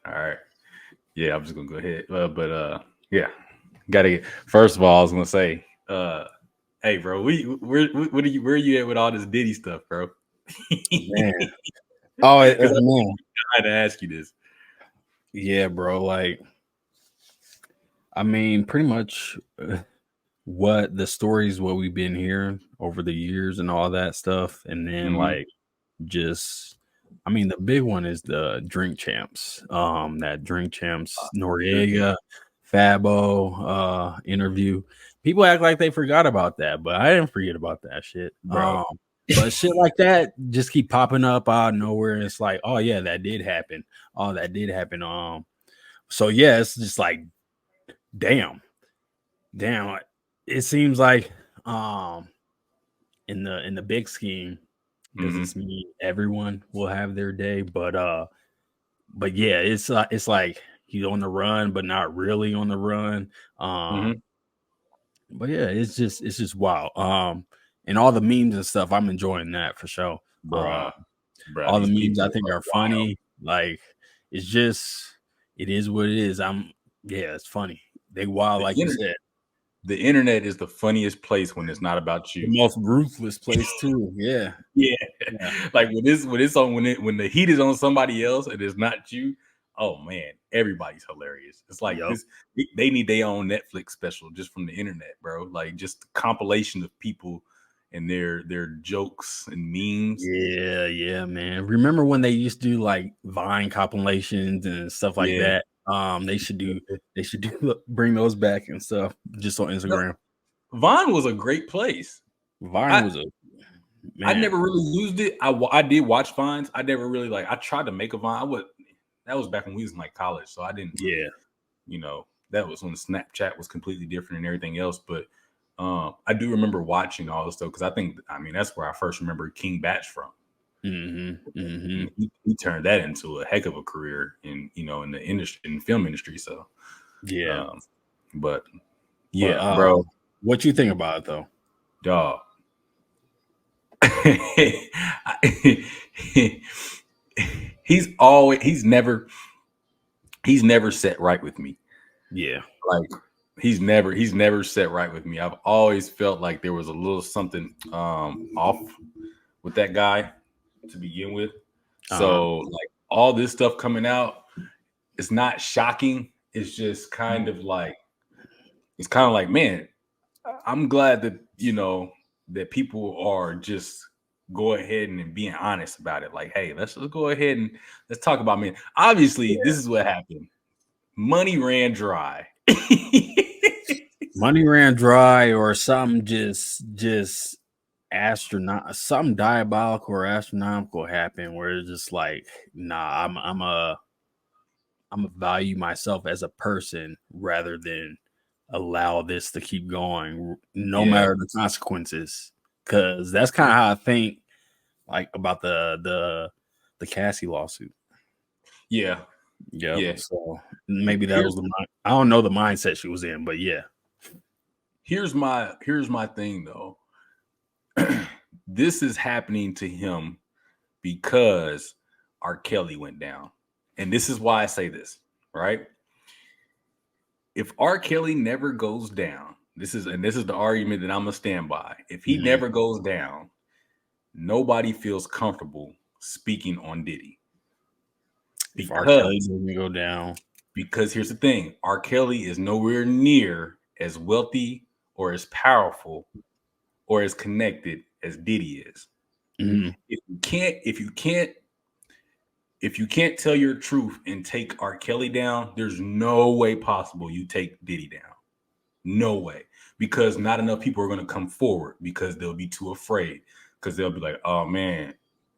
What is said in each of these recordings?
All right. Yeah, I'm just gonna go ahead. Yeah, gotta get. First of all, I was gonna say, hey, bro, where are you at with all this Diddy stuff, bro? Man. Oh, Because man. I had to ask you this. Yeah, bro. Like, I mean, pretty much what the stories, what we've been hearing over the years and all that stuff. And then, Hmm. like, just, I mean, the big one is the Drink Champs. That Drink Champs Noriega, Fabo interview. People act like they forgot about that, but I didn't forget about that shit. Bro. But shit like that just keep popping up out of nowhere. And it's like, oh yeah, that did happen. Oh, that did happen. So yeah, it's just like, damn, damn. It seems like um in the big scheme, does Hmm. this mean everyone will have their day? But yeah, it's like he's on the run, but not really on the run. Hmm. But yeah, it's just wow. And all the memes and stuff, I'm enjoying that for sure. Bruh, bruh, All the these memes I people think are are wild. funny. Like it's just it is what it is. Yeah, it's funny. They wild, The like you internet, said. the internet is the funniest place when it's not about The you. most ruthless place too. Yeah. Yeah, Yeah. like when the heat is on somebody else and it's not you. Oh man, everybody's hilarious. It's like Yep. this. They need their own Netflix special just from the internet, bro. Like just a compilation of people and their jokes and memes. Yeah, yeah, man. Remember when they used to do like Vine compilations and stuff like Yeah, that? They should do bring those back and stuff just on no, Instagram. Vine was a great place. Vine I was a I man. never really used it. I did watch Vines. I never really like. I tried to make a Vine. I would. That was back when we was in like college, so I didn't really, Yeah. that was when Snapchat was completely different and everything else. But I do remember watching all this stuff because I mean, that's where I first remember King Batch from. Hmm. Hmm. And he turned that into a heck of a career in the industry, in the film industry. So, Yeah. um, but But yeah, bro, what you think about it though? dog. He's never set right with me. Yeah. Like he's never set right with me. I've always felt like there was a little something off with that guy to begin with. Uh-huh. So like all this stuff coming out, it's not shocking. It's just kind of like, man, I'm glad that that people are just go ahead and being honest about it. Like, hey, let's just go ahead and let's talk about me. Obviously, this is what happened. Money ran dry. Money ran dry or something just astronaut something diabolical or astronomical happened where it's just like, nah, I'm a value myself as a person rather than allow this to keep going, no Yeah, matter the consequences. Because that's kind of how I think, like about the Cassie lawsuit. yeah, Yep. yeah. So maybe that was Here's the I don't know the mindset she was in, but yeah. here's my thing though. This is happening to him because R. Kelly went down. And this is why I say this, right? If R. Kelly never goes down, this is the argument that I'm gonna stand by. If he Mhm. never goes down, nobody feels comfortable speaking on Diddy. If R. Kelly Because doesn't go down, because here's the thing, R. Kelly is nowhere near as wealthy or as powerful or as connected as Diddy is. mhm. If you can't, if you can't if you can't tell your truth and take R. Kelly down, there's no way possible you take Diddy down. No way. Because not enough people are going to come forward because they'll be too afraid. Because they'll be like, oh man,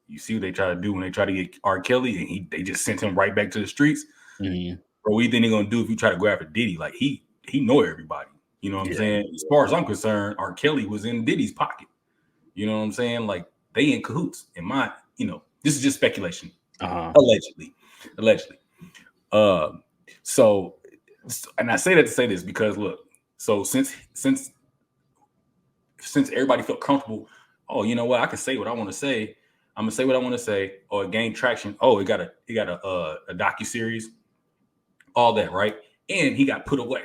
you see what they try to do when they try to get R. Kelly and they just sent him right back to the streets. Mhm. Bro, what do you think they're gonna do if you try to go after Diddy? Like he know everybody. You know what I'm Yeah. saying? As far as I'm concerned, R. Kelly was in Diddy's pocket. You know what I'm saying? Like they in cahoots. In my, this is just speculation. Uh-huh. Allegedly. Allegedly. Uh, so, and I say that to say this because look, so since everybody felt comfortable, oh, you know what, I can say what I want to say. I'm gonna say what I want to say. Oh, it gained traction. Oh, it got a docu series. all that, right? And he got put away.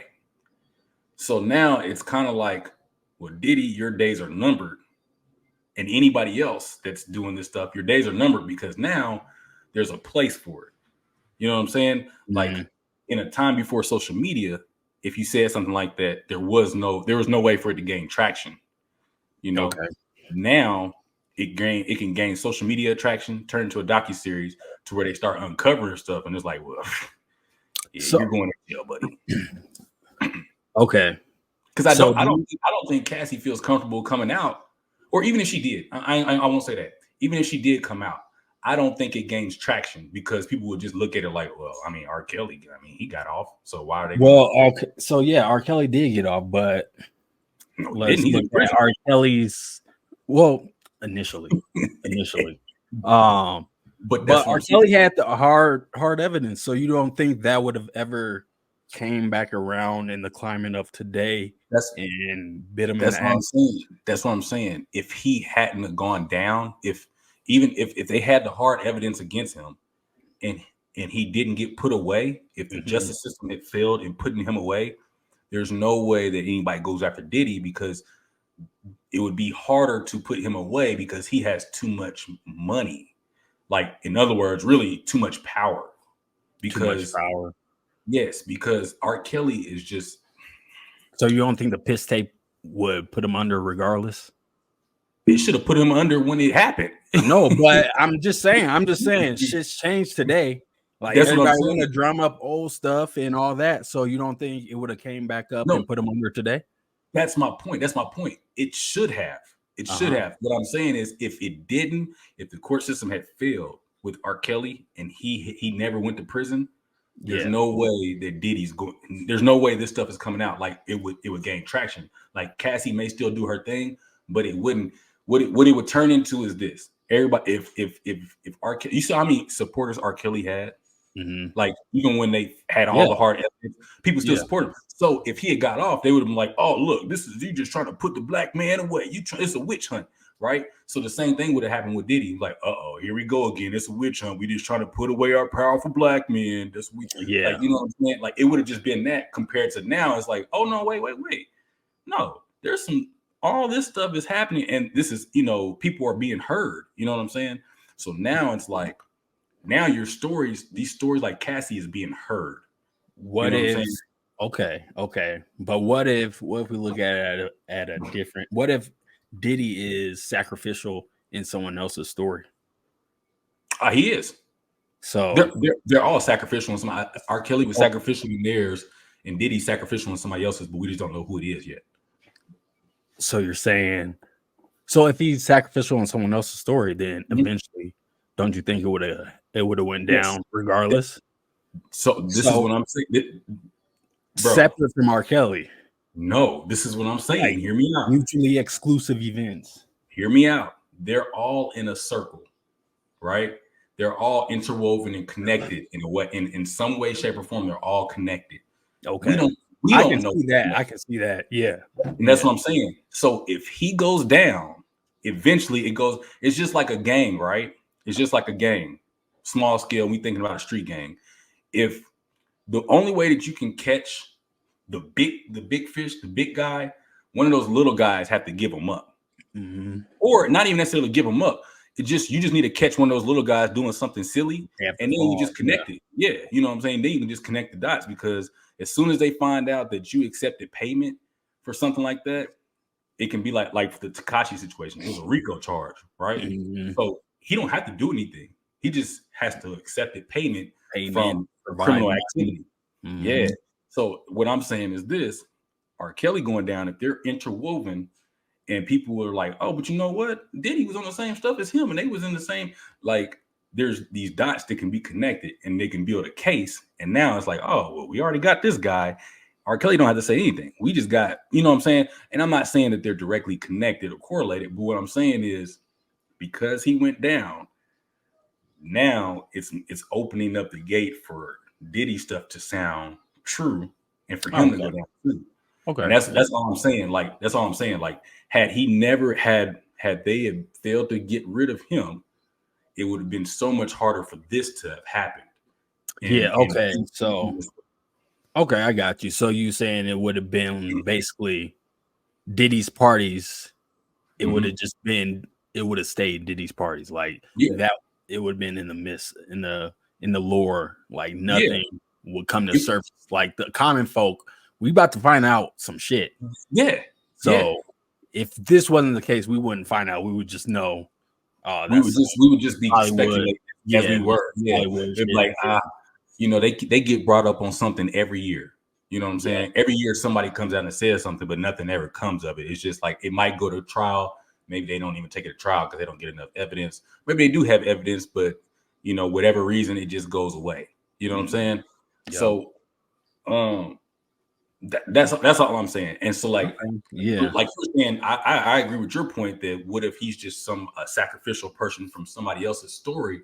So now it's kind of like, well, Diddy, your days are numbered. And anybody else that's doing this stuff, your days are numbered because now there's a place for it. You know what I'm saying? Like in a time before social media, if you said something like that, there was no way for it to gain traction. You know, Okay. now it can gain social media attraction, turn into a docuseries to where they start uncovering stuff, and it's like, well, yeah, So you're going to jail, buddy. okay. Because So I don't think Cassie feels comfortable coming out, or even if she did, I won't say that. Even if she did come out, I don't think it gains traction because people would just look at it like, well, I mean, R. Kelly, I mean, he got off, so why are they? well, okay. So yeah, R. Kelly did get off, but No, he let's didn't. He's look in at prison. R. Kelly's. Well, initially, um, But but that's what R. I'm saying. Kelly had the hard evidence, so you don't think that would have ever came back around in the climate of today and bit him in That's the what I'm ass? saying. That's what I'm saying. If he hadn't gone down, if they had the hard evidence against him, and he didn't get put away, if the justice system had failed in putting him away, there's no way that anybody goes after Diddy because it would be harder to put him away because he has too much money. Like, in other words, really too much power. Too much Because power. yes, because R. Kelly is just. So you don't think the piss tape would put him under regardless? It should have put him under when it happened. No, but I'm just saying, shit's changed today. Like That's what I'm everybody saying. want to drum up old stuff and all that. So you don't think it would have came back up No, and put him under today? that's my point. It should have. It should have. What I'm saying is, if it didn't, if the court system had failed with R. Kelly and he never went to prison, there's no way that Diddy's going. There's no way this stuff is coming out. Like it would gain traction. Like Cassie may still do her thing, but it wouldn't. What it would turn into is this. Everybody, if R. Kelly, you saw how many supporters R. Kelly had. Like even when they had all the hard evidence, people still support him. So if he had got off, they would have been like, "Oh, look, this is you just trying to put the black man away. It's a witch hunt, right?" So the same thing would have happened with Diddy. Like, "Uh-oh, here we go again. It's a witch hunt. We just trying to put away our powerful black men." That's we like, you know what I'm saying? Like it would have just been that compared to now. It's like, oh no, wait. No, there's some all this stuff is happening, and this is people are being heard. You know what I'm saying? So now it's like. Now these stories like Cassie is being heard. What if? Okay. But what if we look at it at a different? What if Diddy is sacrificial in someone else's story? He is. So they're all sacrificial. R. Kelly was sacrificial in theirs, and Diddy's sacrificial in somebody else's, but we just don't know who it is yet. So you're saying, so if he's sacrificial in someone else's story, then eventually, don't you think it would have went down regardless? So this is what I'm saying. Bro, separate from R. Kelly. No, this is what I'm saying. Like, hear me out. Mutually exclusive events. Hear me out. They're all in a circle, right? They're all interwoven and connected in a way, in some way, shape, or form. They're all connected. Okay. We don't know that. I can see that. Yeah. And that's what I'm saying. So if he goes down, eventually it goes. It's just like a gang, right? It's just like a gang, small scale. We thinking about a street gang. If the only way that you can catch the big fish, the big guy, one of those little guys have to give them up, or not even necessarily give them up. You just need to catch one of those little guys doing something silly, and then you just connect it. Yeah, you know what I'm saying. Then you can just connect the dots because as soon as they find out that you accepted payment for something like that, it can be like the Tekashi situation. It was a RICO charge, right? So he don't have to do anything. He just has to accept payment from criminal activity. Yeah. So what I'm saying is this: R. Kelly going down, if they're interwoven, and people were like, "Oh, but you know what? Diddy was on the same stuff as him, and they was in the same." Like, there's these dots that can be connected, and they can build a case. And now it's like, "Oh, well, we already got this guy. R. Kelly don't have to say anything. We just got, you know what I'm saying?" And I'm not saying that they're directly connected or correlated, but what I'm saying is because he went down, now it's opening up the gate for Diddy stuff to sound true and for him to go down too. Okay. And that's all I'm saying. Like, that's all I'm saying. Like, had he never had they had failed to get rid of him, it would have been so much harder for this to have happened. Okay. So Okay, I got you. So you saying it would have been basically Diddy's parties? It would Mm-hmm. have just been. It would have stayed Diddy's parties like Yeah, that. It would have been in the mist, in the lore. Like yeah, nothing would come to it- surface. Like the common folk, we about to find out some shit. yeah, yeah. So if this wasn't the case, we wouldn't find out. We would just know. Oh, We that's would some just be Hollywood. speculating as Yeah, we this were. Yeah, Hollywood it's shit. like you know, they get brought up on something every year. You know what I'm Yeah, saying? Every year somebody comes out and says something, but nothing ever comes of it. It's just like it might go to trial. Maybe they don't even take it to trial because they don't get enough evidence. Maybe they do have evidence, but you know, whatever reason, it just goes away. You know what I'm saying? yeah. So, um, that's all I'm saying. And so, Okay. Yeah. like you're saying, I agree with your point that what if he's just some sacrificial person from somebody else's story?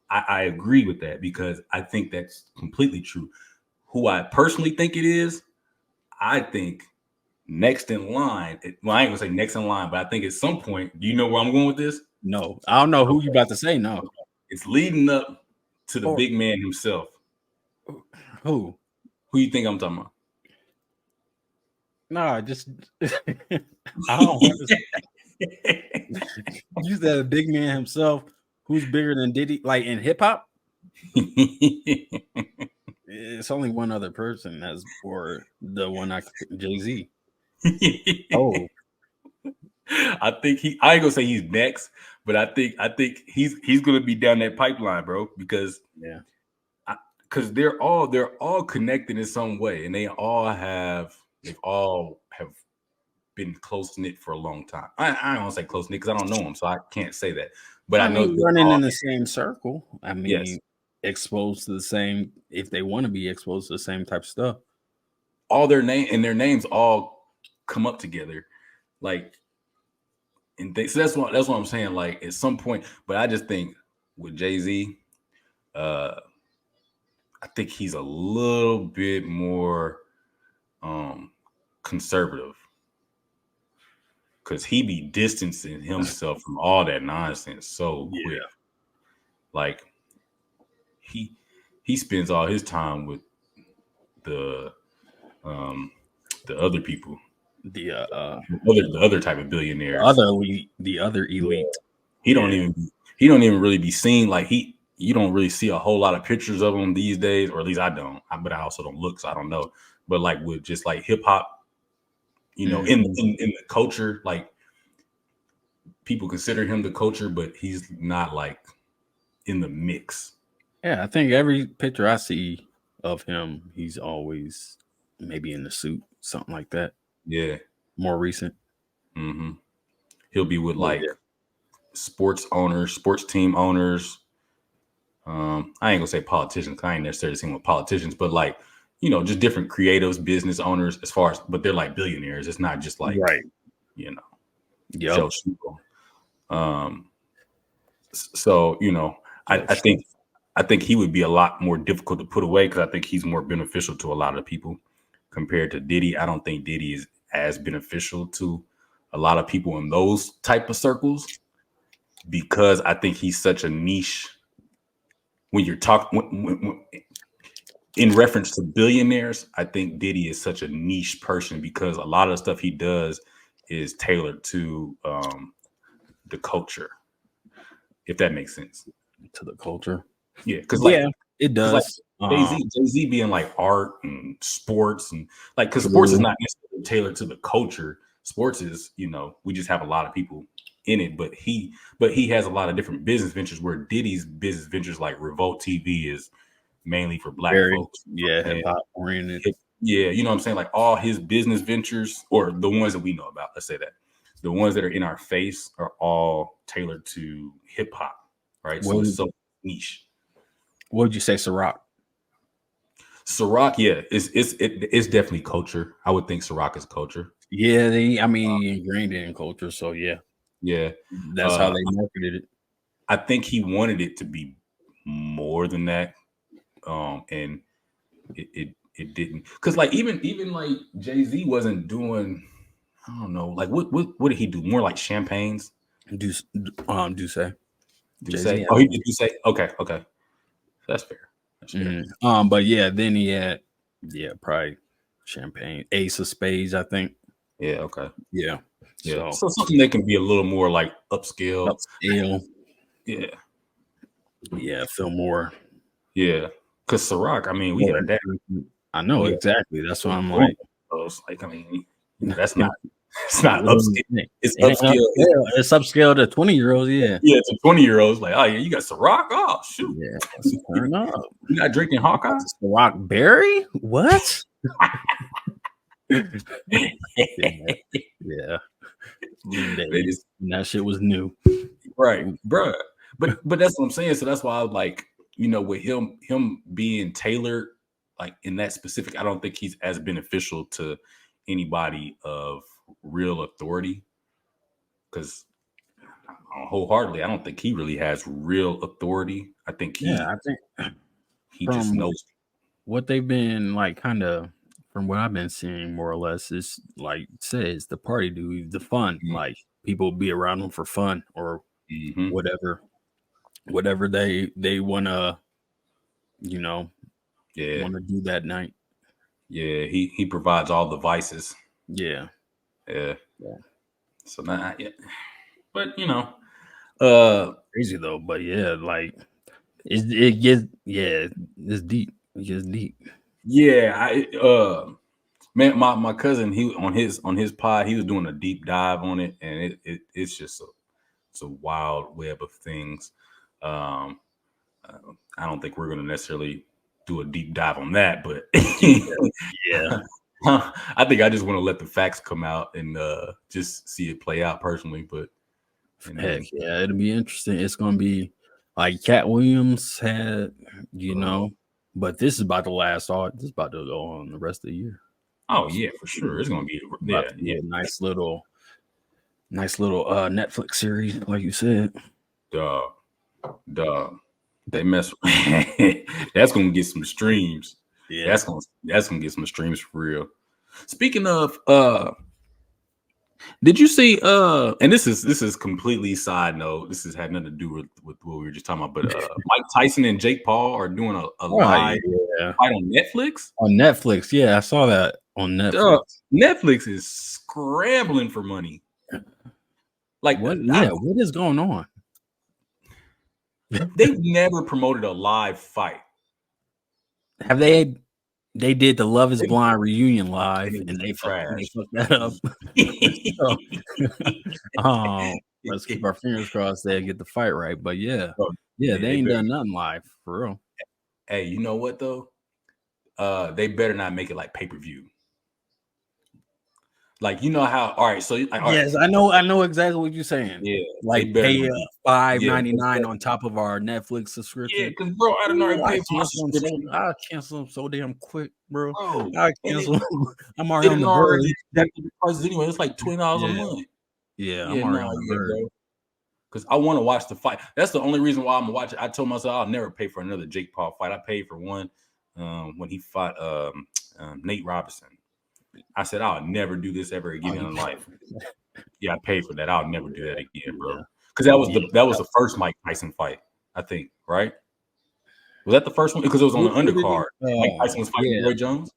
I agree with that because I think that's completely true. Who I personally think it is, I think next in line. Well, I ain't gonna say next in line, but I think at some point, do you know where I'm going with this? No, I don't know who you Okay. about to say. No, It's leading up to the or big man himself. who? Who you think I'm talking about? No, just I don't understand. You said a big man himself. Who's bigger than Diddy? Like in hip hop, it's only one other person that's for the one Jay Z. Oh, I think I ain't gonna say he's next, but I think he's gonna be down that pipeline, bro, because yeah. they're all connected in some way, and they've all have been close knit for a long time. I don't want to say close knit because I don't know them, so I can't say that. But I I know mean, they running all in the same circle. I yes, mean, exposed to the same. If they want to be exposed to the same type of stuff. all their names all come up together, like so that's what I'm saying. Like at some point, but I just think with Jay-Z, uh, I think he's a little bit more um conservative because he be distancing himself from all that nonsense so quick. Yeah. Like he he spends all his time with the um the other people, The the other type of billionaires. the other Yeah. elite. He Yeah. don't even he don't even really be seen. Like you don't really see a whole lot of pictures of him these days, or at least I don't. But I also don't look, so I don't know. But like with just like hip hop, Mhm. in the culture, like people consider him the culture, but he's not like in the mix. Yeah, I think every picture I see of him, he's always maybe in the suit, something like that. Yeah. More recent. hmm He'll be with But like yeah. sports owners, sports team owners. I ain't gonna say politicians. 'Cause I ain't necessarily seen with politicians, but like just different creatives, business owners. As far as, but they're like billionaires. It's not just like Right. you know Yep. Joe Schmo. Um, so I, Joe I Schmo. think I think he would be a lot more difficult to put away because I think he's more beneficial to a lot of people compared to Diddy. I don't think Diddy is as beneficial to a lot of people in those type of circles because I think he's such a niche. When you're talking in reference to billionaires, I think Diddy is such a niche person because a lot of the stuff he does is tailored to the culture, if that makes sense. To the culture. Yeah, Yeah, it because like does. Jay-Z being like art and sports and like because sports is True. not necessarily tailored to the culture. Sports is, we just have a lot of people in it, but he has a lot of different business ventures where Diddy's business ventures like Revolt TV is mainly for black Very, folks. You know yeah, what I'm hip saying? hop oriented. Yeah, you know what I'm saying? Like all his business ventures, or the ones that we know about, let's say that. The ones that are in our face are all tailored to hip hop, right? What So it's would, so niche. what would you say, Ciroc? Ciroc, yeah, it's definitely culture. I would think Ciroc is culture. Yeah, I mean, he ingrained it in culture, so yeah, Yeah. that's how they marketed it. I think he wanted it to be more than that. And it didn't. Because like even like Jay-Z wasn't doing, I don't know, like what did he do? More like champagnes? Do do say Do Jay Z say? had Oh, he one. did do say? Okay. That's fair. That's fair. But yeah, then he had. Yeah, probably champagne. Ace of spades, I think. Yeah, okay. Yeah. Yeah. So So something that can be a little more like upscale. upscale. Yeah. Yeah, feel more. Yeah. Because Ciroc, I mean, we More got that. I know We got exactly. That's why I'm boom. like, So it's like, I mean, that's not it's not what do you upscale. think? It's It ain't upscale. upscale. It's upscale to 20-year-olds. Yeah. Yeah, to 20-year-olds, like, oh yeah, you got Ciroc? Oh shoot. Yeah. Let's turn up. You're not drinking Hawkeye? Rock Berry? What? Yeah. Yeah. Them They days. just And that shit was new. right, bruh. But that's what I'm saying. So that's why I was like, with him being tailored, like in that specific, I don't think he's as beneficial to anybody of real authority. Because wholeheartedly, I don't think he really has real authority. I think Yeah, I think he just from knows. what they've been like kind of from what I've been seeing more or less is like says the party dude, the fun. Like people be around him for fun or Mm-hmm. whatever they wanna, Yeah, wanna do that night. yeah. He provides all the vices. Yeah. Yeah. Yeah. So now, yeah. But uh, Crazy though, but yeah, like it gets it's deep. It gets deep. yeah. Man, my cousin, he on his pod, he was doing a deep dive on it, and it's just it's a wild web of things. Um, I don't think we're going to necessarily do a deep dive on that, but Yeah. I think I just want to let the facts come out and just see it play out personally. But and Heck then yeah, it'll be interesting. It's gonna be like Cat Williams had, but this is about to last all. This is about to go on the rest of the year. oh yeah, for sure, it's going to be About to be a nice little Netflix series, like you said. duh, duh. They mess. That's gonna get some streams. Yeah. That's gonna get some streams for real. Speaking of, did you see? And this is completely side note. This has had nothing to do with what we were just talking about. But Mike Tyson and Jake Paul are doing a live fight on Netflix. On Netflix, yeah, I saw that on Netflix. Netflix is scrambling for money. Like What? Yeah, what is going on? They've never promoted a live fight. Have they? They did the Love Is Blind reunion live, and they trash. fucked that up. Let's keep our fingers crossed they get the fight right. But yeah, they ain't done nothing live for real. Hey, you know what though? They better not make it like pay-per-view. Like how? All right, so yes, I know exactly what you're saying. Yeah, like pay $5.99 on top of our Netflix subscription. Yeah, because bro, I don't know. I cancel them so damn quick, bro. Bro, I cancel. I'm already on the verge. Prices anyway. It's like $20 a month. Yeah, I'm already on the verge. Bro. Because I want to watch the fight. That's the only reason why I'm watching. I told myself I'll never pay for another Jake Paul fight. I paid for one when he fought Nate Robinson. I said I'll never do this ever again in life. Yeah, I paid for that. I'll never do that again, bro. Because that was the first Mike Tyson fight, I think, right? Was that the first one? Because it was on the undercard. Mike Tyson was fighting Roy Jones.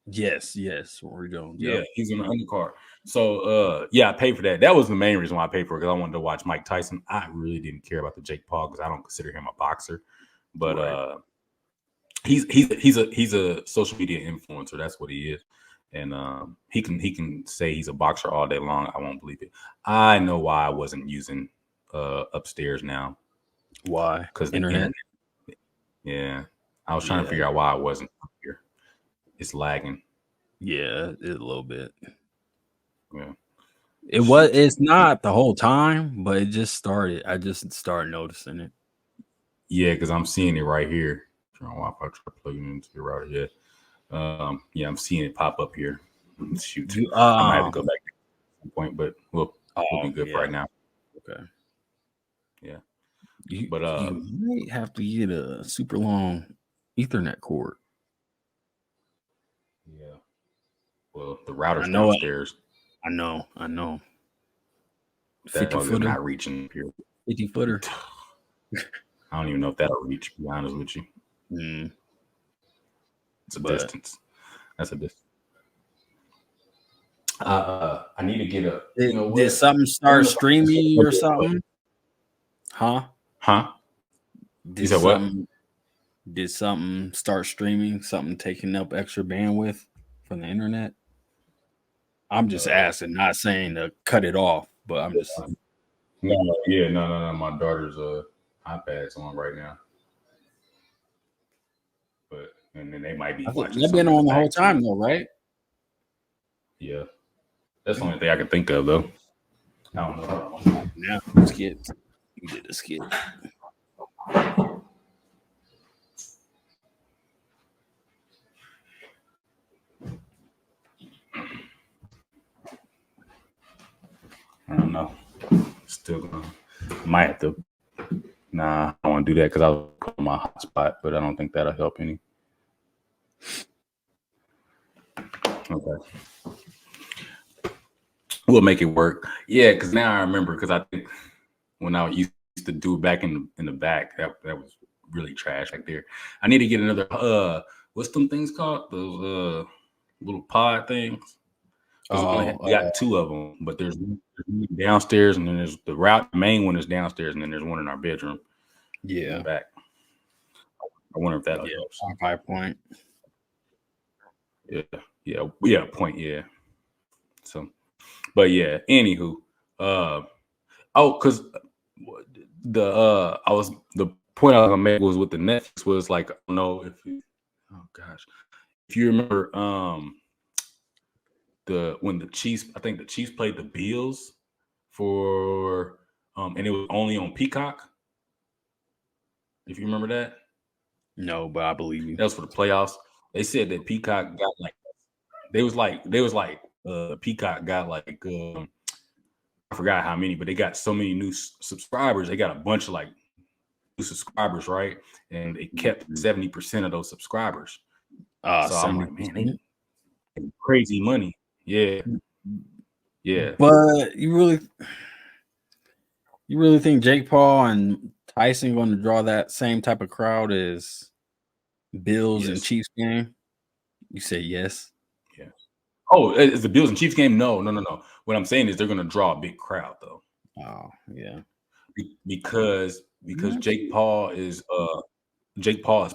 Yes, Roy Jones. Yeah, he's on the undercard. So, I paid for that. That was the main reason why I paid for it, because I wanted to watch Mike Tyson. I really didn't care about the Jake Paul because I don't consider him a boxer, but he's a social media influencer. That's what he is, and he can say he's a boxer all day long. I won't believe it. I know why I wasn't using upstairs now. Why? Because the internet. Yeah, I was trying to figure out why I wasn't up here. It's lagging. Yeah, a little bit. Yeah. It's not the whole time, but it just started. I just started noticing it. Yeah, because I'm seeing it right here. Wi-Fi plugging into the router. Yeah, I'm seeing it pop up here. Shoot, I might have to go back at some point, but we'll be good for right now. Okay. Yeah, you might have to get a super long Ethernet cord. Yeah. Well, the router's downstairs. I know. 50-footer not reaching here. 50-footer. I don't even know if that'll reach. To be honest with you, it's a distance. That's a dis. I need to get a. You know Did what? something start streaming or something? Huh? You said what? Did something start streaming? Something taking up extra bandwidth from the internet? I'm just asking, not saying to cut it off, but I'm just. No. My daughter's iPad's on right now, but and then they might be watching. They've been on the whole time though, right? Yeah, that's the only thing I can think of though. I don't know. Yeah, skit. You did a skit. I don't know. Still gonna. Might have to. Nah, I don't want to do that because I'll put my hotspot, but I don't think that'll help any. Okay. We'll make it work. Yeah, because now I remember, because I think when I used to do it back in the back, that was really trash back there. I need to get another what's them things called? Those little pod things. We got two of them, but there's one downstairs, and then there's the main one is downstairs, and then there's one in our bedroom. Yeah. In the back. I wonder if that helps. 5 point. Yeah, point, yeah. So, but yeah, anywho, because the point I was gonna make was with the Netflix was like, I don't know if you remember when the Chiefs, I think the Chiefs played the Bills for and it was only on Peacock. If you remember that. No, but I believe you. That was for the playoffs. They said that Peacock got like Peacock got like I forgot how many, but they got so many new subscribers. They got a bunch of like new subscribers, right? And they kept 70% of those subscribers. So I'm like, man, they crazy money. Yeah. But you really think Jake Paul and Tyson going to draw that same type of crowd as Bills and Chiefs game? You say yes. Yeah. Oh, is the Bills and Chiefs game? No. What I'm saying is they're going to draw a big crowd though. Oh, yeah. Because Jake Paul is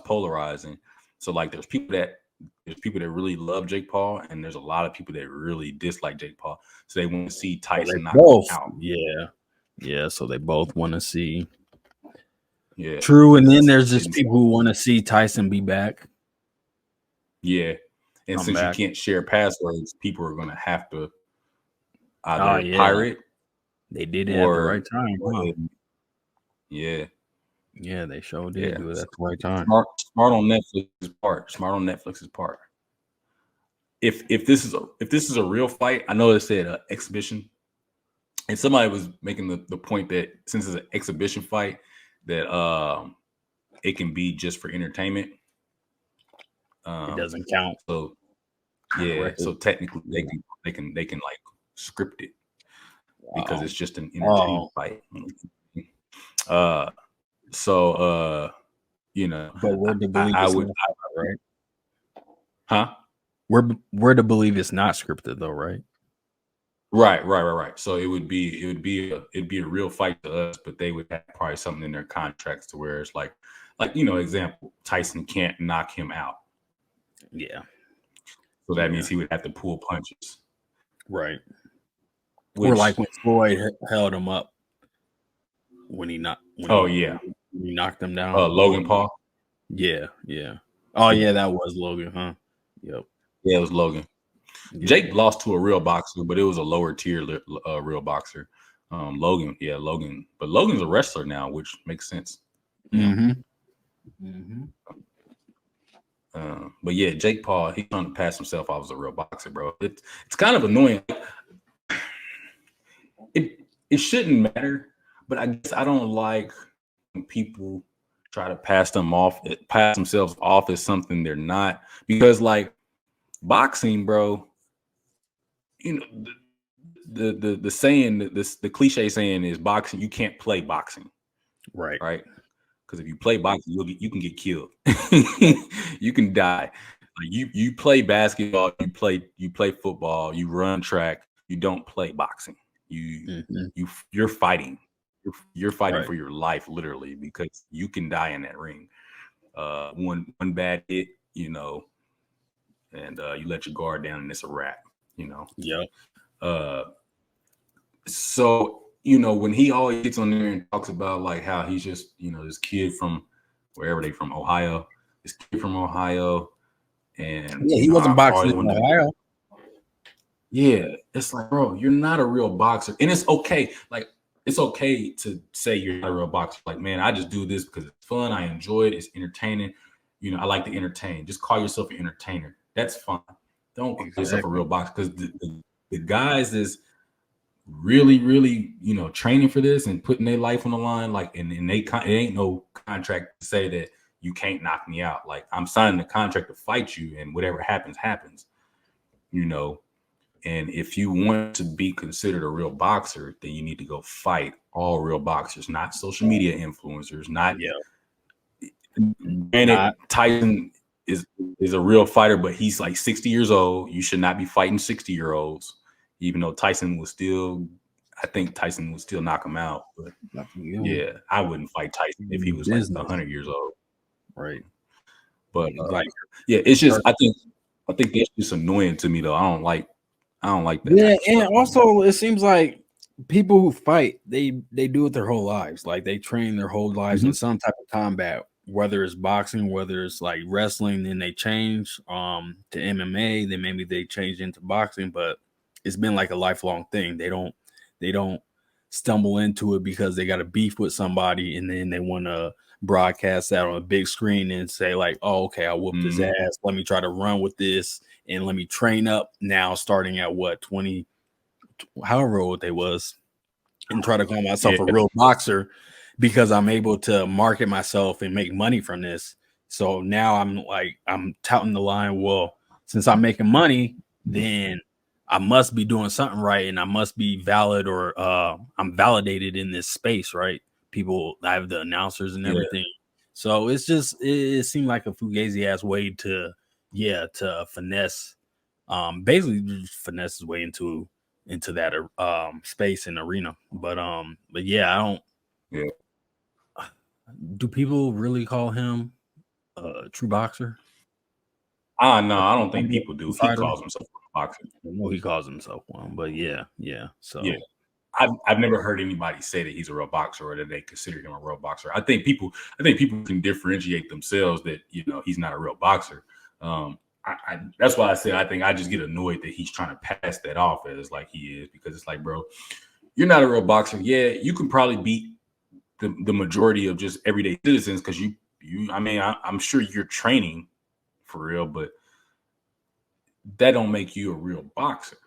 polarizing. So like there's people that really love Jake Paul, and there's a lot of people that really dislike Jake Paul. So they want to see Tyson knock him out. Yeah. So they both want to see. Yeah. True. And then there's just people who want to see Tyson be back. Yeah. And since you can't share passwords, people are going to have to either pirate. They did it at the right time. Huh? Yeah. Yeah, they sure did do it at the right time. Smart on Netflix's part. If this is a real fight, I know it said exhibition, and somebody was making the point that since it's an exhibition fight, that it can be just for entertainment. It doesn't count. So yeah, so technically they can like script it because it's just an entertainment fight. You know, but we're to believe right? Huh? We're to believe it's not scripted though, right? Right. So it would be a real fight to us, but they would have probably something in their contracts to where it's like example, Tyson can't knock him out. Yeah. So that means he would have to pull punches. Right. Or like when Floyd held him up when he knocked. He knocked him down. Logan Paul. Yeah. Oh yeah, that was Logan, huh? Yep. Yeah, it was Logan. Yeah. Jake lost to a real boxer, but it was a lower tier real boxer. Logan, but Logan's a wrestler now, which makes sense. But yeah, Jake Paul, he's trying to pass himself off as a real boxer, bro. It's kind of annoying. It shouldn't matter, but I guess I don't like when people try to pass themselves off as something they're not, because like boxing, bro, you know, the saying, the cliche saying is boxing, you can't play boxing. Right. Because if you play boxing, you can get killed. You can die. Like you play basketball, you play football, you run track, you don't play boxing. You Mhm. you're fighting. You're fighting Right. for your life literally because you can die in that ring. One bad hit, and you let your guard down and it's a wrap, you know. Yep. Uh so when he always gets on there and talks about like how he's just this kid from wherever they from, Ohio, this kid from Ohio, and Yeah, he wasn't I boxing always in wanted to. Ohio. Yeah, it's like, bro, you're not a real boxer, and it's okay. Like, it's okay to say you're not a real boxer. Like, man, I just do this because it's fun. I enjoy it. It's entertaining. I like to entertain. Just call yourself an entertainer. That's fine. Don't call yourself a Exactly. real boxer because the guys is really, really, training for this and putting their life on the line. Like, and it ain't no contract to say that you can't knock me out. Like, I'm signing a contract to fight you, and whatever happens, happens. You know, and if you want to be considered a real boxer, then you need to go fight all real boxers, not social media influencers. Not Yeah. granted, Not Tyson is a real fighter, but he's like 60 years old. You should not be fighting 60-year-olds, even though I think Tyson will still knock him out. But yeah, I wouldn't fight Tyson if he was like business. 100 years old. Right. But Like yeah, it's just I think that's just annoying to me though. I don't like that yeah, type of and stuff. also it seems like people who fight, they do it their whole lives. Like they train their whole lives in Mhm. some type of combat, whether it's boxing, whether it's like wrestling, then they change to MMA, then maybe they change into boxing, but it's been like a lifelong thing. They don't stumble into it because they got a beef with somebody and then they want to broadcast that on a big screen and say like, oh, okay, I whooped his Mhm. ass. Let me try to run with this and let me train up now starting at what 20, however old they was, and try to call myself Yeah, a real boxer because I'm able to market myself and make money from this. So now I'm touting the line, well, since I'm making money, then I must be doing something right and I must be valid or I'm validated in this space, right? People, I have the announcers and yeah, everything. So it's just it seemed like a fugazi ass way to finesse, basically just finesse his way into that space and arena. But yeah, I don't. yeah. Do people really call him a true boxer? No, A I don't think true people do. He fighter? calls himself a boxer. I know he calls himself one, but yeah, yeah. Yeah, So I've never heard anybody say that he's a real boxer or that they consider him a real boxer. I think people can differentiate themselves that he's not a real boxer. That's why I say I think I just get annoyed that he's trying to pass that off as like he is, because it's like, bro, you're not a real boxer. Yeah, you can probably beat the majority of just everyday citizens because I mean, I'm sure you're training for real, but that don't make you a real boxer.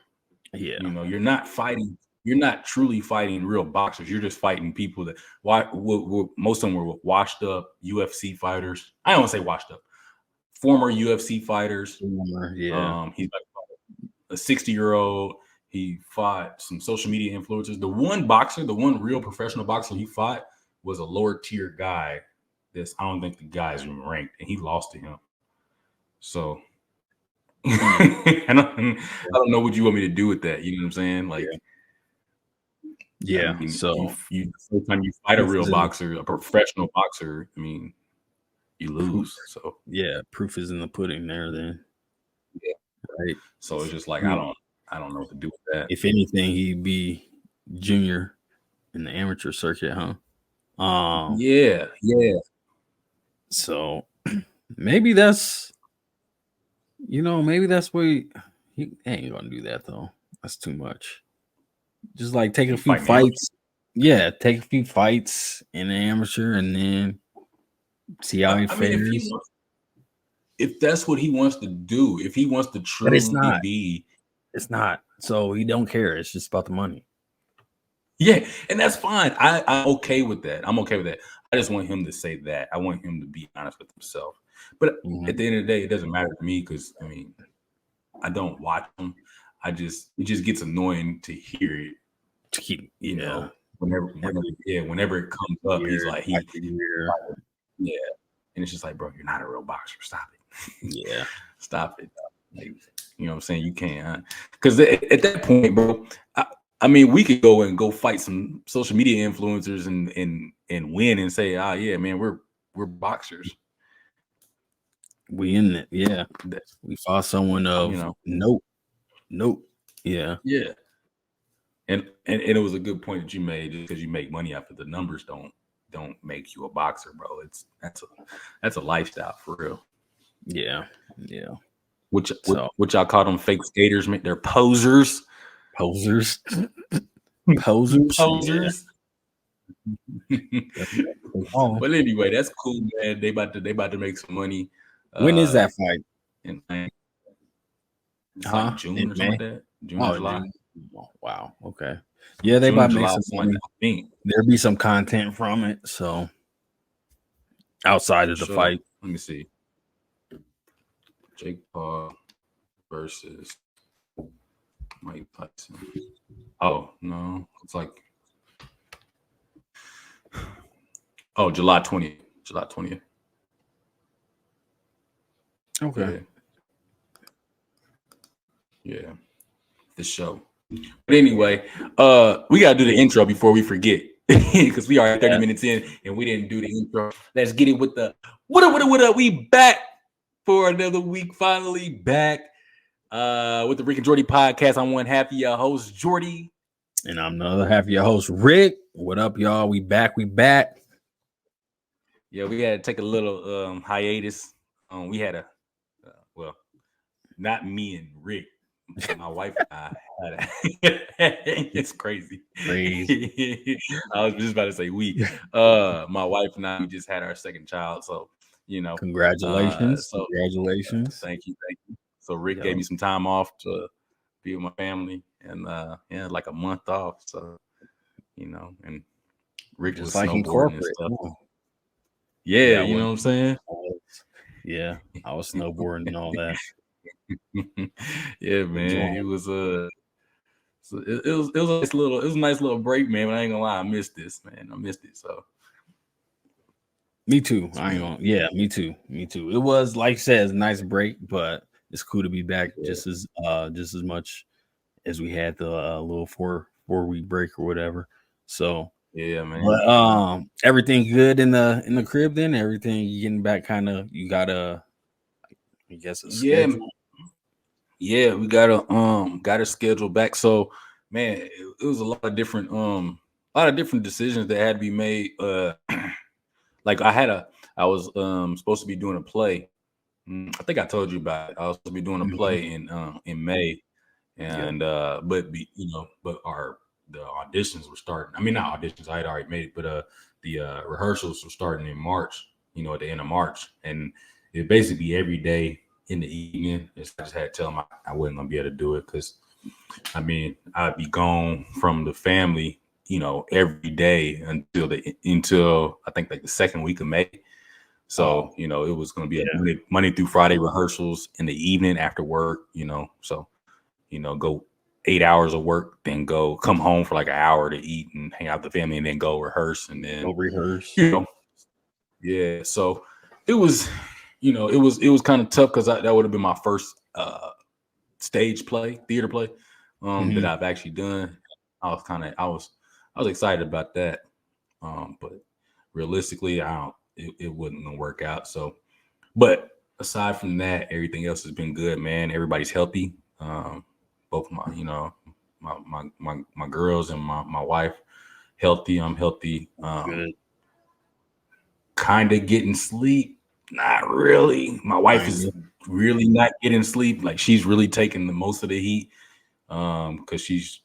yeah, You're not fighting. You're not truly fighting real boxers. You're just fighting people that most of them were washed up UFC fighters. I don't want to say washed up, former UFC fighters. yeah, He's like a 60-year-old. He fought some social media influencers. The one real professional boxer he fought was a lower tier guy. I don't think the guy's even ranked, and he lost to him. So mm, I don't know what you want me to do with that. You know what I'm saying? yeah, Like, I yeah. mean, So you the first time you fight a proof real is in boxer, a professional boxer, I mean, you proof. lose. So Yeah, proof is in the pudding. There, then, yeah. right? So it's just like Hmm. I don't know what to do with that. If anything, he'd be junior in the amateur circuit, huh? Yeah, yeah. So maybe maybe that's where he ain't gonna do that though. That's too much. Just like take a You few fighting amateur. fights. Yeah, take a few fights in the amateur and then see how he I mean, fares. if that's what he wants to do, if he wants to But it's truly not. be, It's not. So he don't care. It's just about the money. yeah, and that's fine. I'm okay with that. I'm okay with that. I just want him to say that. I want him to be honest with himself. But at Mhm. the end of the day, it doesn't matter to me because I mean, I don't watch him. It just gets annoying to hear it. To keep, You yeah, know, whenever it comes up, he's year like after year. yeah, and it's just like, bro, you're not a real boxer. Stop it. Yeah. Stop it. Like, you know what I'm saying? You can't, because at that point, bro. I mean, we could go fight some social media influencers and win and say, yeah, man, we're boxers. We in it. Yeah. We fought someone of nope. Yeah. Yeah. And it was a good point that you made, just because you make money off of the numbers don't make you a boxer, bro. That's a lifestyle for real. Yeah. Yeah. Which I call them fake skaters, man. They're posers. Posers. Posers. But anyway, that's cool, man. They about to make some money. When is that fight? It's like June or something like that. June or July. June. Oh, wow. Okay. Yeah, they about to make some money. Like there'll be some content from it. So outside of the fight. Let me see. Jake Paul versus Mike Tyson. Oh, no. It's like July 20th. July 20th. Okay. Yeah. The show. But anyway, we gotta do the intro before we forget. Because we are 30 minutes in and we didn't do the intro. Let's get it with the what up. We back for another week. Finally back with the Rick and Jordy podcast. I'm one half of your host, Jordy. And I'm the other half of your host, Rick. What up, y'all? We back. Yeah, we had to take a little hiatus. We had not me and Rick. My wife and I had it's crazy. I was just about to say we. My wife and I, we just had our second child, so congratulations. Congratulations. Thank you. So Rick gave me some time off to be with my family, and like a month off. So and Rick just was like snowboarding and stuff. Yeah, you know what I'm saying? Yeah, I was snowboarding and all that. Yeah, man. It was it was a nice little break, man. But I ain't gonna lie, I missed this, man. I missed it. So me too. Me too. It was, like you said, a nice break, but it's cool to be back just as much as we had the little 4-week break or whatever. So yeah, man. But everything good in the crib then? Everything you getting back you got a schedule? Yeah, we got a schedule back. So man, it was a lot of different decisions that had to be made. Like I was supposed to be doing a play. I think I told you about it. I was supposed to be doing a play in May, and but the auditions were starting. I mean, not auditions. I had already made it, but the rehearsals were starting in March. At the end of March, and it basically every day in the evening. I just had to tell them I wasn't gonna be able to do it because, I mean, I'd be gone from the family, every day until I think like the second week of May. So it was gonna be Monday through Friday rehearsals in the evening after work. So go 8 hours of work, then come home for like an hour to eat and hang out with the family, and then go rehearse and then rehearse. Yeah. So it was. It was kind of tough because that would have been my first theater play that I've actually done. I was excited about that, but realistically, it wasn't gonna work out. So, but aside from that, everything else has been good, man. Everybody's healthy. Both my my girls and my wife healthy. I'm healthy. Good. Kind of getting sleep. Not really. My wife is really not getting sleep. Like, she's really taking the most of the heat because she's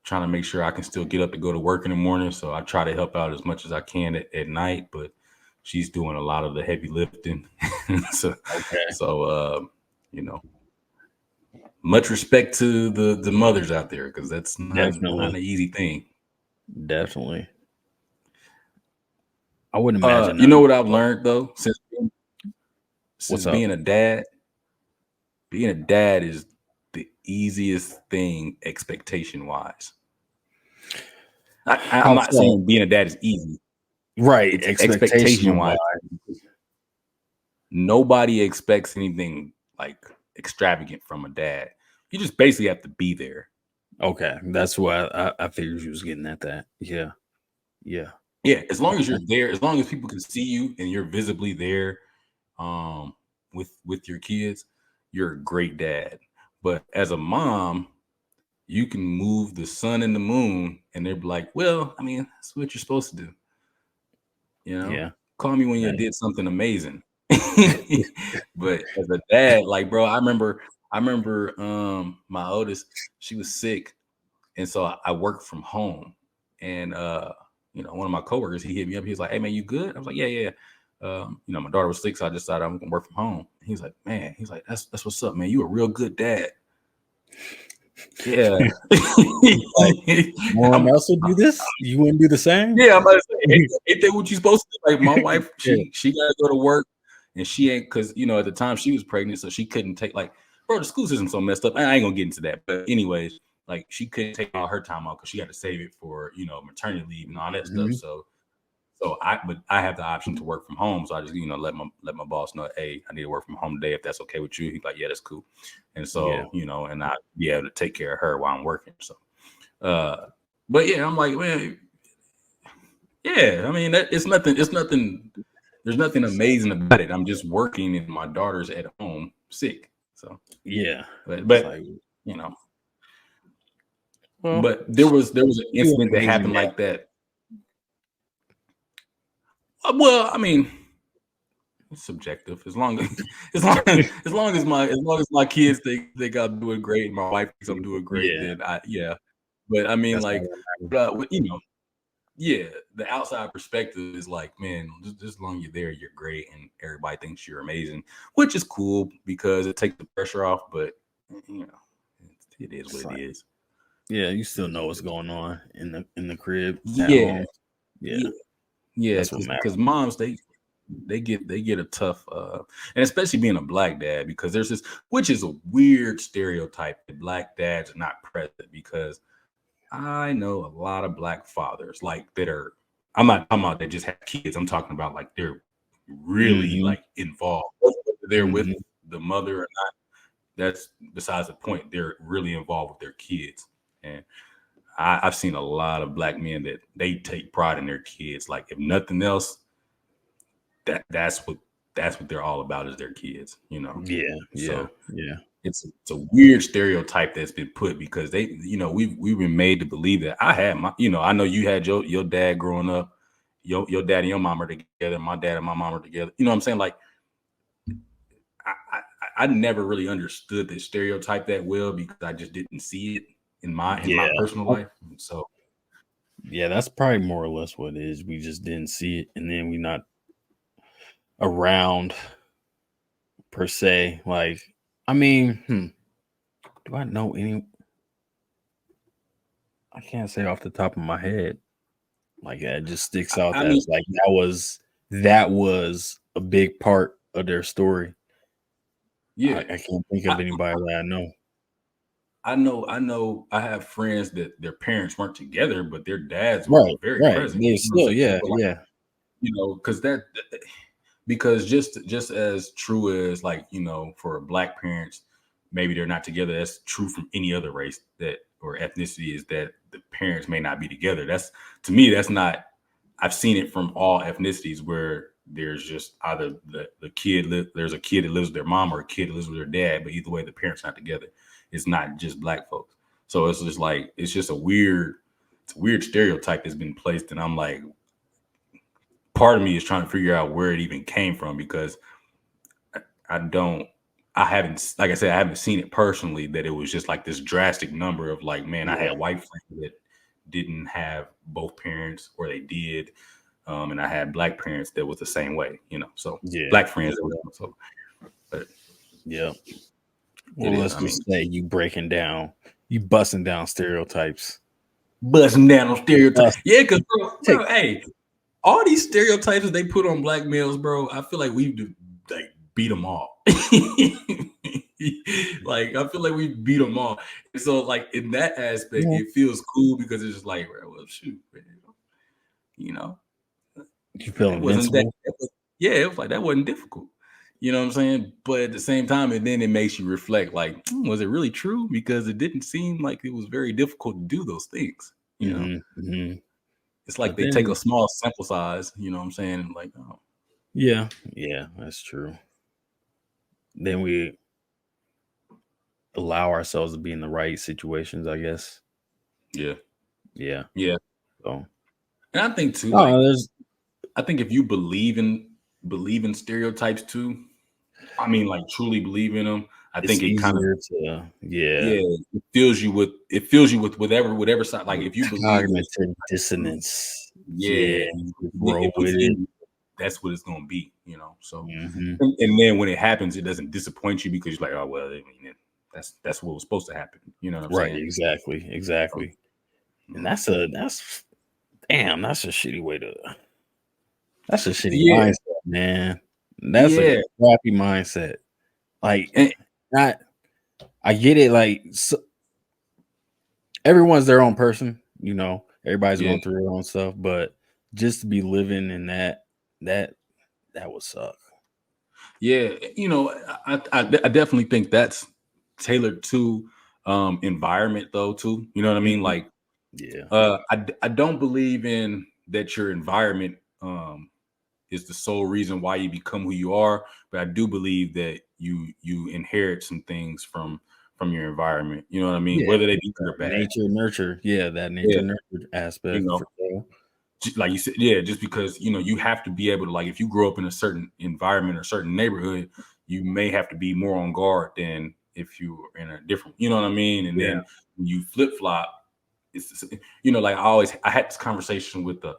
trying to make sure I can still get up to go to work in the morning. So I try to help out as much as I can at night, but she's doing a lot of the heavy lifting. So much respect to the mothers out there, because that's not an easy thing. Definitely. I wouldn't imagine. You know what I've learned though since being a dad? Being a dad is the easiest thing expectation wise. I'm not saying being a dad is easy, right? It's expectation wise. nobody expects anything like extravagant from a dad. You just basically have to be there. Okay, that's why I figured you was getting at that. Yeah, yeah. Yeah, as long as you're Okay. there, as long as people can see you and you're visibly there, with your kids, you're a great dad. But as a mom, you can move the sun and the moon, and they're like, "Well, I mean, that's what you're supposed to do." You know, Yeah. call me when you Right. did something amazing. But as a dad, like, bro, I remember my oldest, she was sick, and so I worked from home. And one of my coworkers, he hit me up. He was like, "Hey man, you good?" I was like, "Yeah, yeah." My daughter was sick, so I just decided I'm gonna work from home. He's like, "Man," he's like, "That's what's up, man. You a real good dad." Yeah. Like, no one I'm, else would do this. You wouldn't do the same. yeah, I'm about to say, ain't that what you supposed to do? Like my wife, Yeah. she gotta go to work, and she ain't, because at the time she was pregnant, so she couldn't take, like, bro, the school system's so messed up. I ain't gonna get into that, but anyways, like she couldn't take all her time out because she had to save it for maternity leave and all that stuff. Mhm. But I have the option to work from home, so I just let my boss know, hey, I need to work from home today if that's okay with you. He's like, yeah, that's cool, and Yeah. so and I be able to take care of her while I'm working. So, but yeah, I'm like, man, yeah, I mean, it's nothing. It's nothing. There's nothing amazing about it. I'm just working, and my daughter's at home sick. So, Yeah. but It's but like, you know, well, but there was an you're incident an that amazing happened dad. like that. Well, I mean, it's subjective. As long as as long as my kids think I'm doing great, and my wife thinks I'm doing great, Yeah, then yeah. But I mean, that's like, all that matters. yeah, the outside perspective is like, man, just as long as you're there, you're great, and everybody thinks you're amazing, which is cool because it takes the pressure off. But you know, it is It's what it like, is. yeah, you It still is know what what's it is. going on in the crib at Yeah, home. Yeah, yeah, yeah. that's what Because matters. moms, they get a tough, and especially being a black dad, because there's this, which is a weird stereotype that black dads are not present, because I know a lot of black fathers like that are. I'm not talking about they just have kids. I'm talking about like they're really Hmm. like involved. Whether they're with Hmm. the mother or not, that's besides the point. They're really involved with their kids, and I've seen a lot of black men that they take pride in their kids. Like if nothing else, that's what they're all about, is their kids. Yeah, yeah, So yeah. it's a weird stereotype that's been put, because we've been made to believe that I had my, I know you had your dad growing up, your dad and your mom are together, my dad and my mom are together. You know what I'm saying? Like I never really understood the stereotype that well, because I just didn't see it in my Yeah. personal life. So Yeah, that's probably more or less what it is. We just didn't see it, and then we not around per se. Like, I mean, do I know any? I can't say off the top of my head. Like, it just sticks out I mean, as like that was a big part of their story. yeah, I can't think of I, anybody that I know. I know I have friends that their parents weren't together, but their dads were Right, very right. present. They You know what I'm still, saying? yeah, So like, yeah, because just as true as, like, for black parents, maybe they're not together. That's true from any other race that or ethnicity, is that the parents may not be together. That's, to me, that's not. I've seen it from all ethnicities, where there's just either there's a kid that lives with their mom, or a kid that lives with their dad, but either way, the parents not together. It's not just black folks. So it's just like, it's a weird stereotype that's been placed, and I'm like, part of me is trying to figure out where it even came from, because I don't, I haven't, like I said, I haven't seen it personally, that it was just like this drastic number of, like, man, I yeah, had white friends that didn't have both parents, or they did, and I had black parents that was the same way. So yeah, black friends, so, but yeah. it Well, is. let's I mean, just say you busting down stereotypes. busting down on stereotypes. Bust, Yeah, because bro, take, hey, all these stereotypes that they put on black males, bro, I feel like we like beat them all. Like I feel like we beat them all. And so, like, in that aspect, yeah, it feels cool, because it's just like, well, shoot, man, you know, you feel that wasn't that. invincible. Yeah, it was like that wasn't difficult. You know what I'm saying? But at the same time, and then it makes you reflect, like, was it really true? Because it didn't seem like it was very difficult to do those things. You know, Hmm. it's like But they take a then, small sample size. You know what I'm saying? And like, oh, yeah, that's true. Then we allow ourselves to be in the right situations, I guess. yeah, Yeah. yeah. So, And I think too, like, oh, there's I think if you believe in stereotypes too, I mean, like truly believe in them, I it's think it kind of easier to, yeah, yeah, it fills you with whatever side. Like if you believe that cognitive dissonance. yeah, Yeah, just it roll puts with it it. in you. That's what it's gonna be, So, Hmm. and then when it happens, it doesn't disappoint you because you're like, oh well, I mean, that's what was supposed to happen. You know what I'm Right, saying? exactly, So, exactly. And that's damn, that's a shitty yeah, mindset, man. That's a yeah, crappy mindset. Like, and, not, I get it. Like, everyone's their own person, everybody's yeah, going through their own stuff, but just to be living in that that would suck. yeah. I definitely think that's tailored to environment though too. You know what I mean? Mhm. Like, Yeah. I don't believe in that your environment is the sole reason why you become who you are, but I do believe that you inherit some things from your environment. You know what I mean? Yeah. Whether they be good or bad. Nature nurture. Yeah, that Yeah, nature nurture you aspect know, for sure. like you said, yeah, just because you have to be able to, like, if you grow up in a certain environment or certain neighborhood, you may have to be more on guard than if you were in a different, you know what I mean? And Yeah. then when you flip flop, it's like I had this conversation with the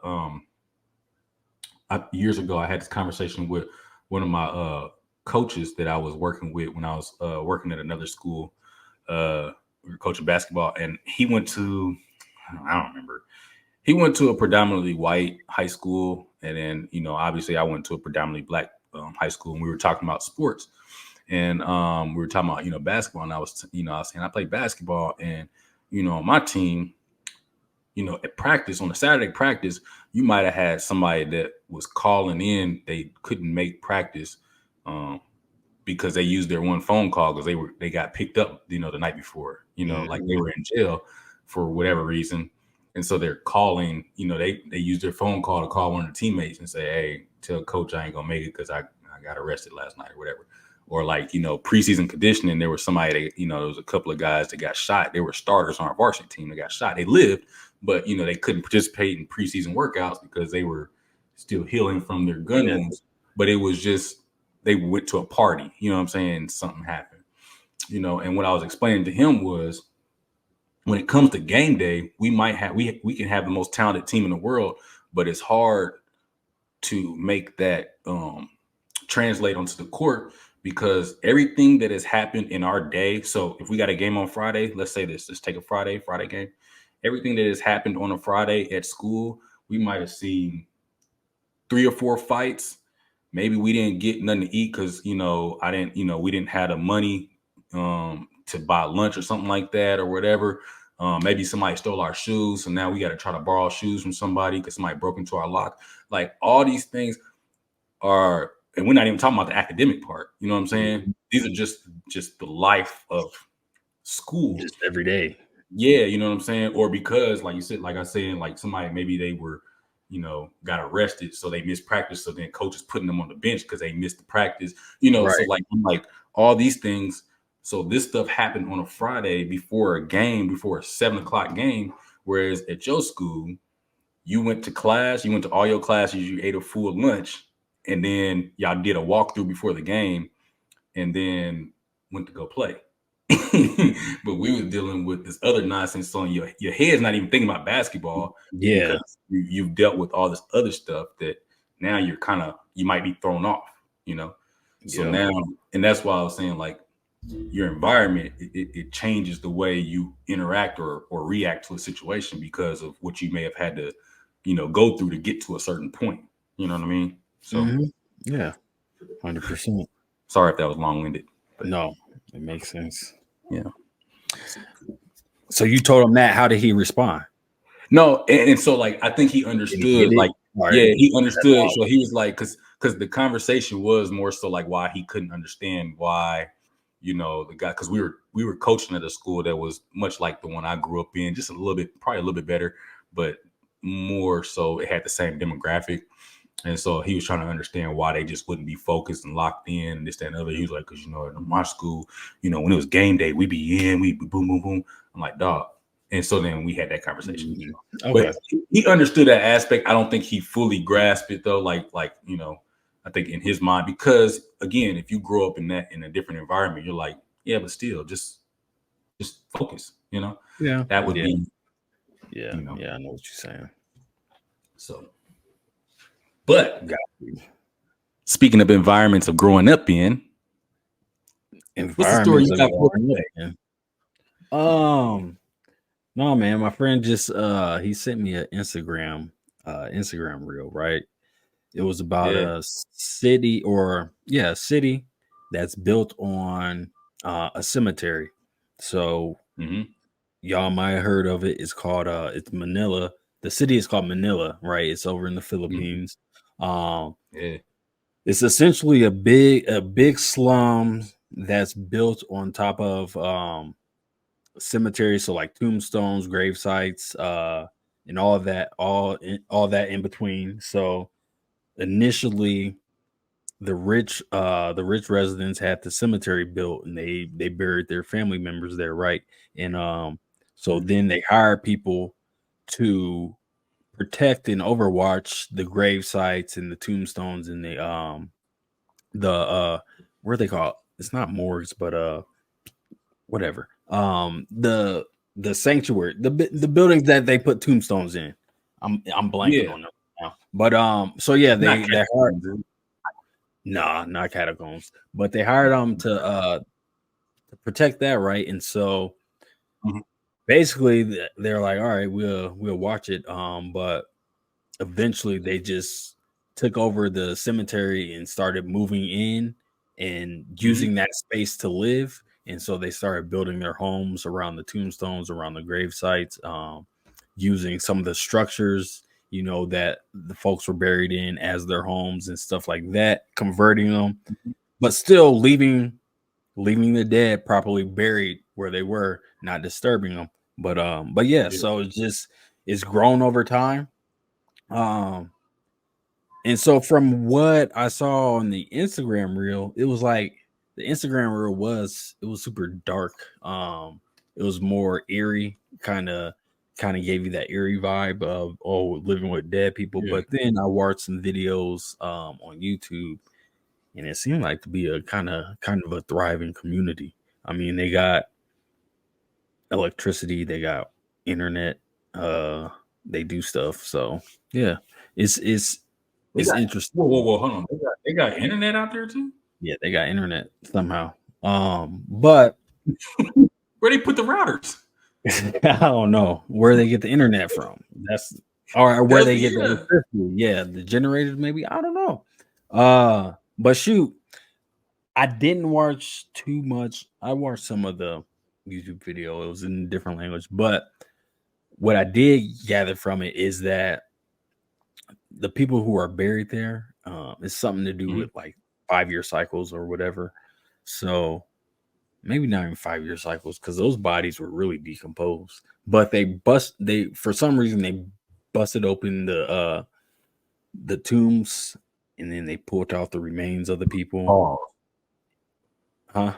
years ago. I had this conversation with one of my coaches that I was working with when I was working at another school. We were coaching basketball, and he went to, I don't remember. He went to a predominantly white high school, and then obviously I went to a predominantly black high school, and we were talking about sports, and we were talking about basketball, and I was saying I play basketball, and my team, at practice on a Saturday practice, you might have had somebody that was calling in. They couldn't make practice um, because they used their one phone call because they got picked up, the night before, like they Mhm. were in jail for whatever reason. And so they're calling, they use their phone call to call one of the teammates and say, hey, tell coach I ain't gonna make it because I got arrested last night or whatever. Or like, preseason conditioning, there was somebody that, there was a couple of guys that got shot. They were starters on our varsity team that got shot. They lived, but they couldn't participate in preseason workouts because they were still healing from their gun Yeah. wounds. But it was just they went to a party, you know what I'm saying? Something happened, and what I was explaining to him was when it comes to game day, we can have the most talented team in the world, but it's hard to make that translate onto the court because everything that has happened in our day. So if we got a game on Friday, let's say this, let's take a Friday game. Everything that has happened on a Friday at school, we might have seen 3 or 4 fights. Maybe we didn't get nothing to eat because I didn't we didn't have the money to buy lunch or something like that or whatever. Maybe somebody stole our shoes, so now we got to try to borrow shoes from somebody because somebody broke into our lock. Like all these things are, and we're not even talking about the academic part. You know what I'm saying? Mhm. These are just the life of school. Just every day. Yeah, you know what I'm saying? Or because, like you said, like I said, like somebody maybe they were, got arrested, so they missed practice. So then coach is putting them on the bench because they missed the practice. So Right. like I'm like all these things. So this stuff happened on a Friday before a game, before a 7 o'clock game. Whereas at your school, you went to class, you went to all your classes, you ate a full lunch, and then y'all did a walkthrough before the game, and then went to go play. But we were dealing with this other nonsense. So your head's not even thinking about basketball Yeah. because you've dealt with all this other stuff that now you might be thrown off, So Yeah. now, and that's why I was saying, like, your environment, it changes the way you interact or react to a situation because of what you may have had to, go through to get to a certain point. You know what I mean? So Hmm. Yeah. 100%. sorry if that was long winded, but No, it makes sense. yeah. So you told him that. How did he respond? No, and so like I think he Did he get understood, it? like Right. Yeah, he understood. So he was like, because the conversation was more so like why he couldn't understand why, the guy, because we were coaching at a school that was much like the one I grew up in, just a little bit, probably a little bit better, but more so it had the same demographic. And so he was trying to understand why they just wouldn't be focused and locked in and this, that, and other. He was like, because, in my school, when it was game day, we be in, we boom, boom, boom. I'm like, dog. And so then we had that conversation. Mm-hmm. Okay. But he understood that aspect. I don't think he fully grasped it though. Like, I think in his mind, because again, if you grow up in a different environment, you're like, yeah, but still just focus, Yeah. that would be, Yeah. Yeah. I know what you're saying. so. But speaking of environments of growing up in, what's the story you got for today? No, man, my friend just he sent me an Instagram reel, right? It was about a city city that's built on a cemetery. So y'all might have heard of it. It's called it's Manila. The city is called Manila, right? It's over in the Philippines. It's essentially a big slum that's built on top of cemeteries, so like tombstones, grave sites, and all of that, all that in between. So initially the rich residents had the cemetery built, and they buried their family members there, right? And so then they hired people to protect and overwatch the grave sites and the tombstones and the what are they called? It's not morgues, but whatever. The sanctuary, the buildings that they put tombstones in. I'm blanking on them now. But so yeah, they hired. Nah, not catacombs. But they hired them to protect that, right? And so basically they're like, all right, we'll watch it. But eventually they just took over the cemetery and started moving in and using that space to live. And so they started building their homes around the tombstones, around the grave sites, using some of the structures, that the folks were buried in as their homes and stuff like that, converting them, but still leaving the dead properly buried where they were, not disturbing them. But yeah, so it's grown over time. And so from what I saw on the Instagram reel, it was like the Instagram reel it was super dark. It was more eerie, kind of gave you that eerie vibe of living with dead people. But then I watched some videos on YouTube, and it seemed like to be a kind of a thriving community. I mean, they got electricity, they got internet, they do stuff. So yeah, it's interesting. Whoa, hold on. They got internet out there too? Yeah, they got internet somehow. But where they put the routers? I don't know where they get the internet from. That's or where they get the electricity. Yeah, the generators, maybe. I don't know. But shoot, I didn't watch too much. I watched some of the YouTube video. It was in a different language, but what I did gather from it is that the people who are buried there is something to do with like 5-year cycles or whatever. So maybe not even 5-year cycles, because those bodies were really decomposed. But they for some reason they busted open the tombs, and then they pulled out the remains of the people. Huh?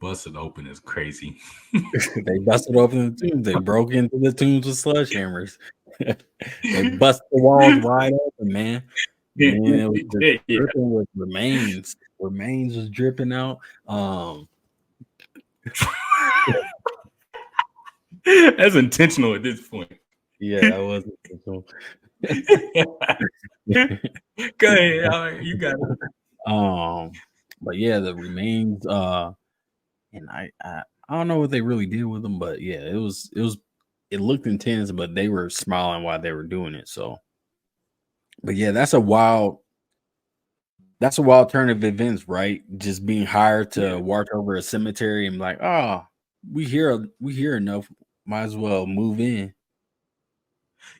Busted open is crazy. They busted open the tombs. They broke into the tombs with sledgehammers. They busted the walls wide open, man. And then it was just dripping with remains. Remains was dripping out. That's intentional at this point. Yeah, that was intentional. Go ahead, you got it. But yeah, the remains. And I don't know what they really did with them, but yeah, it looked intense, but they were smiling while they were doing it. So, but yeah, that's a wild turn of events, right? Just being hired to watch over a cemetery and like, we here enough, might as well move in.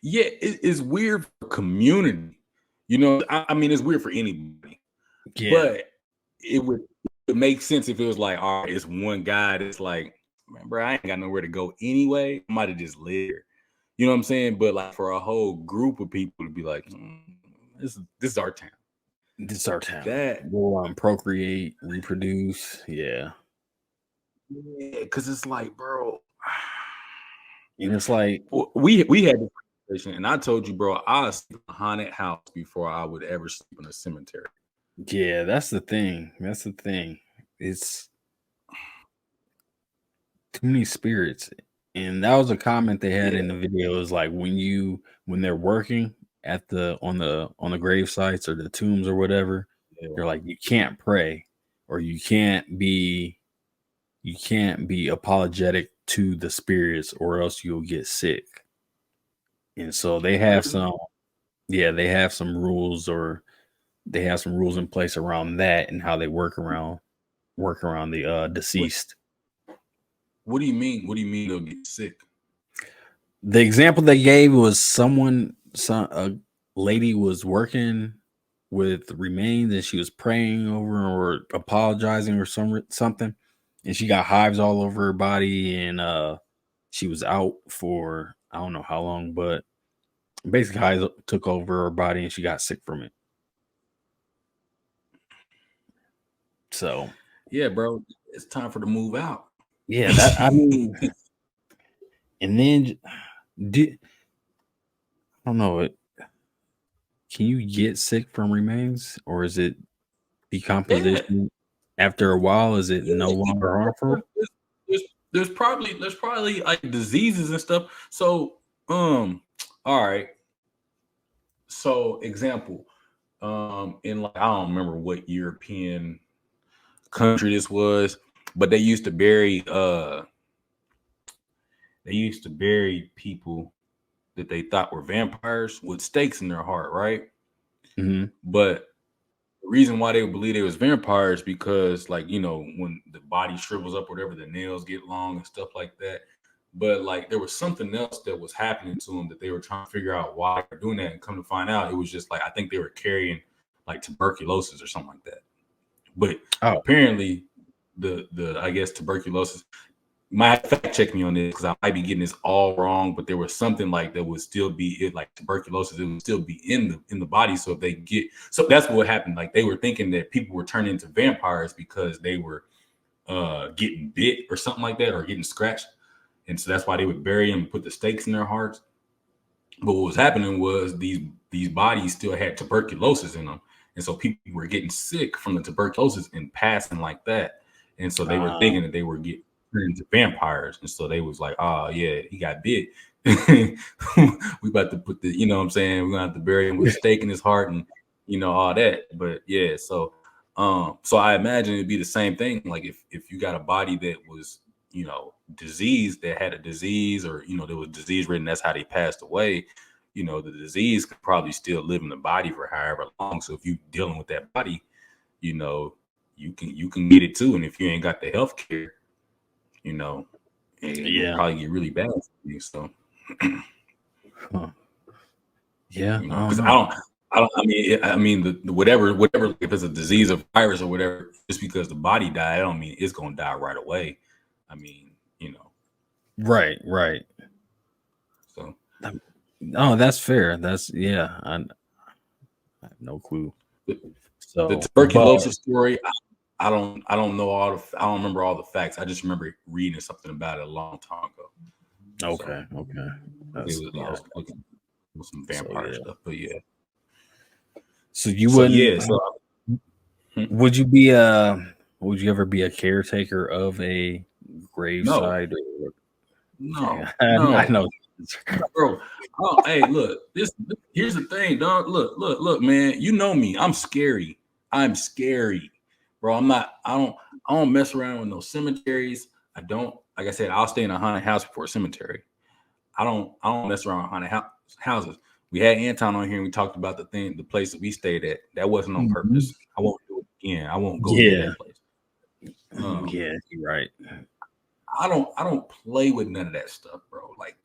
Yeah, it's weird for community. I mean, it's weird for anybody, Yeah, but it would make sense if it was like, all right, it's one guy that's like, man, bro, I ain't got nowhere to go anyway. I might have just lived here. You know what I'm saying? But like for a whole group of people to be like, this is our town. this is our town. That We'll procreate, reproduce. Yeah, yeah, because it's like, bro, and it's like, we had this conversation, and I told you, bro, I sleep in a haunted house before I would ever sleep in a cemetery. yeah, that's the thing. That's the thing. It's too many spirits. And that was a comment they had Yeah, in the video. Is like when they're working at the grave sites or the tombs or whatever, yeah. they're like, you can't pray or you can't be apologetic to the spirits or else you'll get sick. And so they have Really? some, yeah, they have some rules in place around that and how they work around the What deceased. What do you mean? What do you mean they'll get sick? The example they gave was a lady was working with remains and she was praying over or apologizing or something, and she got hives all over her body, and she was out for I don't know how long, but basically hives took over her body and she got sick from it. So Yeah, bro, it's time for to move out. yeah, that I mean, and then did I don't know it. Can you get sick from remains, or is it Yeah, decomposition after a while? Is it no yeah. longer There's, harmful? there's, there's probably like diseases and stuff. So, all right. So, example, in like I don't remember what European country this was, but they used to bury people that they thought were vampires with stakes in their heart, right? Hmm. But the reason why they would believe they was vampires because, like, when the body shrivels up, or whatever, the nails get long and stuff like that. But like, there was something else that was happening to them that they were trying to figure out why they're doing that, and come to find out, it was just like I think they were carrying like tuberculosis or something like that. But Oh, apparently, the I guess tuberculosis, might fact check me on this because I might be getting this all wrong, but there was something like that would still be it, like tuberculosis, it would still be in the body. So if they get, so that's what happened. Like they were thinking that people were turning into vampires because they were getting bit or something like that, or getting scratched, and so that's why they would bury them and put the stakes in their hearts. But what was happening was these bodies still had tuberculosis in them, and so people were getting sick from the tuberculosis and passing like that. And so they were uh, thinking that they were getting turned into vampires, and so they was like, "Oh yeah, he got bit. We about to put you know what I'm saying, we're gonna have to bury him with a stake in his heart, and all that." But yeah, so I imagine it'd be the same thing. Like if you got a body that was disease, that had a disease, or there was disease written, that's how they passed away. The disease could probably still live in the body for however long. So if you're dealing with that body, you know you can get it too. And if you ain't got the health care, you know it would yeah, probably get really bad for you. So huh. Yeah, I don't because know. I mean the whatever, if it's a disease or virus or whatever, just because the body died, I don't mean it's gonna die right away. I mean, Right, right. so Oh, that's fair. That's yeah. I have no clue. the So, but tuberculosis story, I don't know I don't remember all the facts. I just remember reading something about it a long time ago. So okay, okay. it That's was I yeah. was looking for some So vampire yeah. stuff, but yeah. So you So wouldn't? yeah, so Would you be a? Would you ever be a caretaker of a no, graveside? Okay, no, I no, know. no, bro. Oh, hey, look, here's the thing, dog. Look, man. You know me. I'm scary. I'm scary, bro. I don't mess around with no cemeteries. I don't. Like I said, I'll stay in a haunted house before a cemetery. I don't mess around with houses. We had Anton on here and we talked about the place that we stayed at. That wasn't on Mhm. purpose. I won't do it again. I won't go near Yeah, that place. Um, yeah, you're right. I don't play with none of that stuff, bro. Like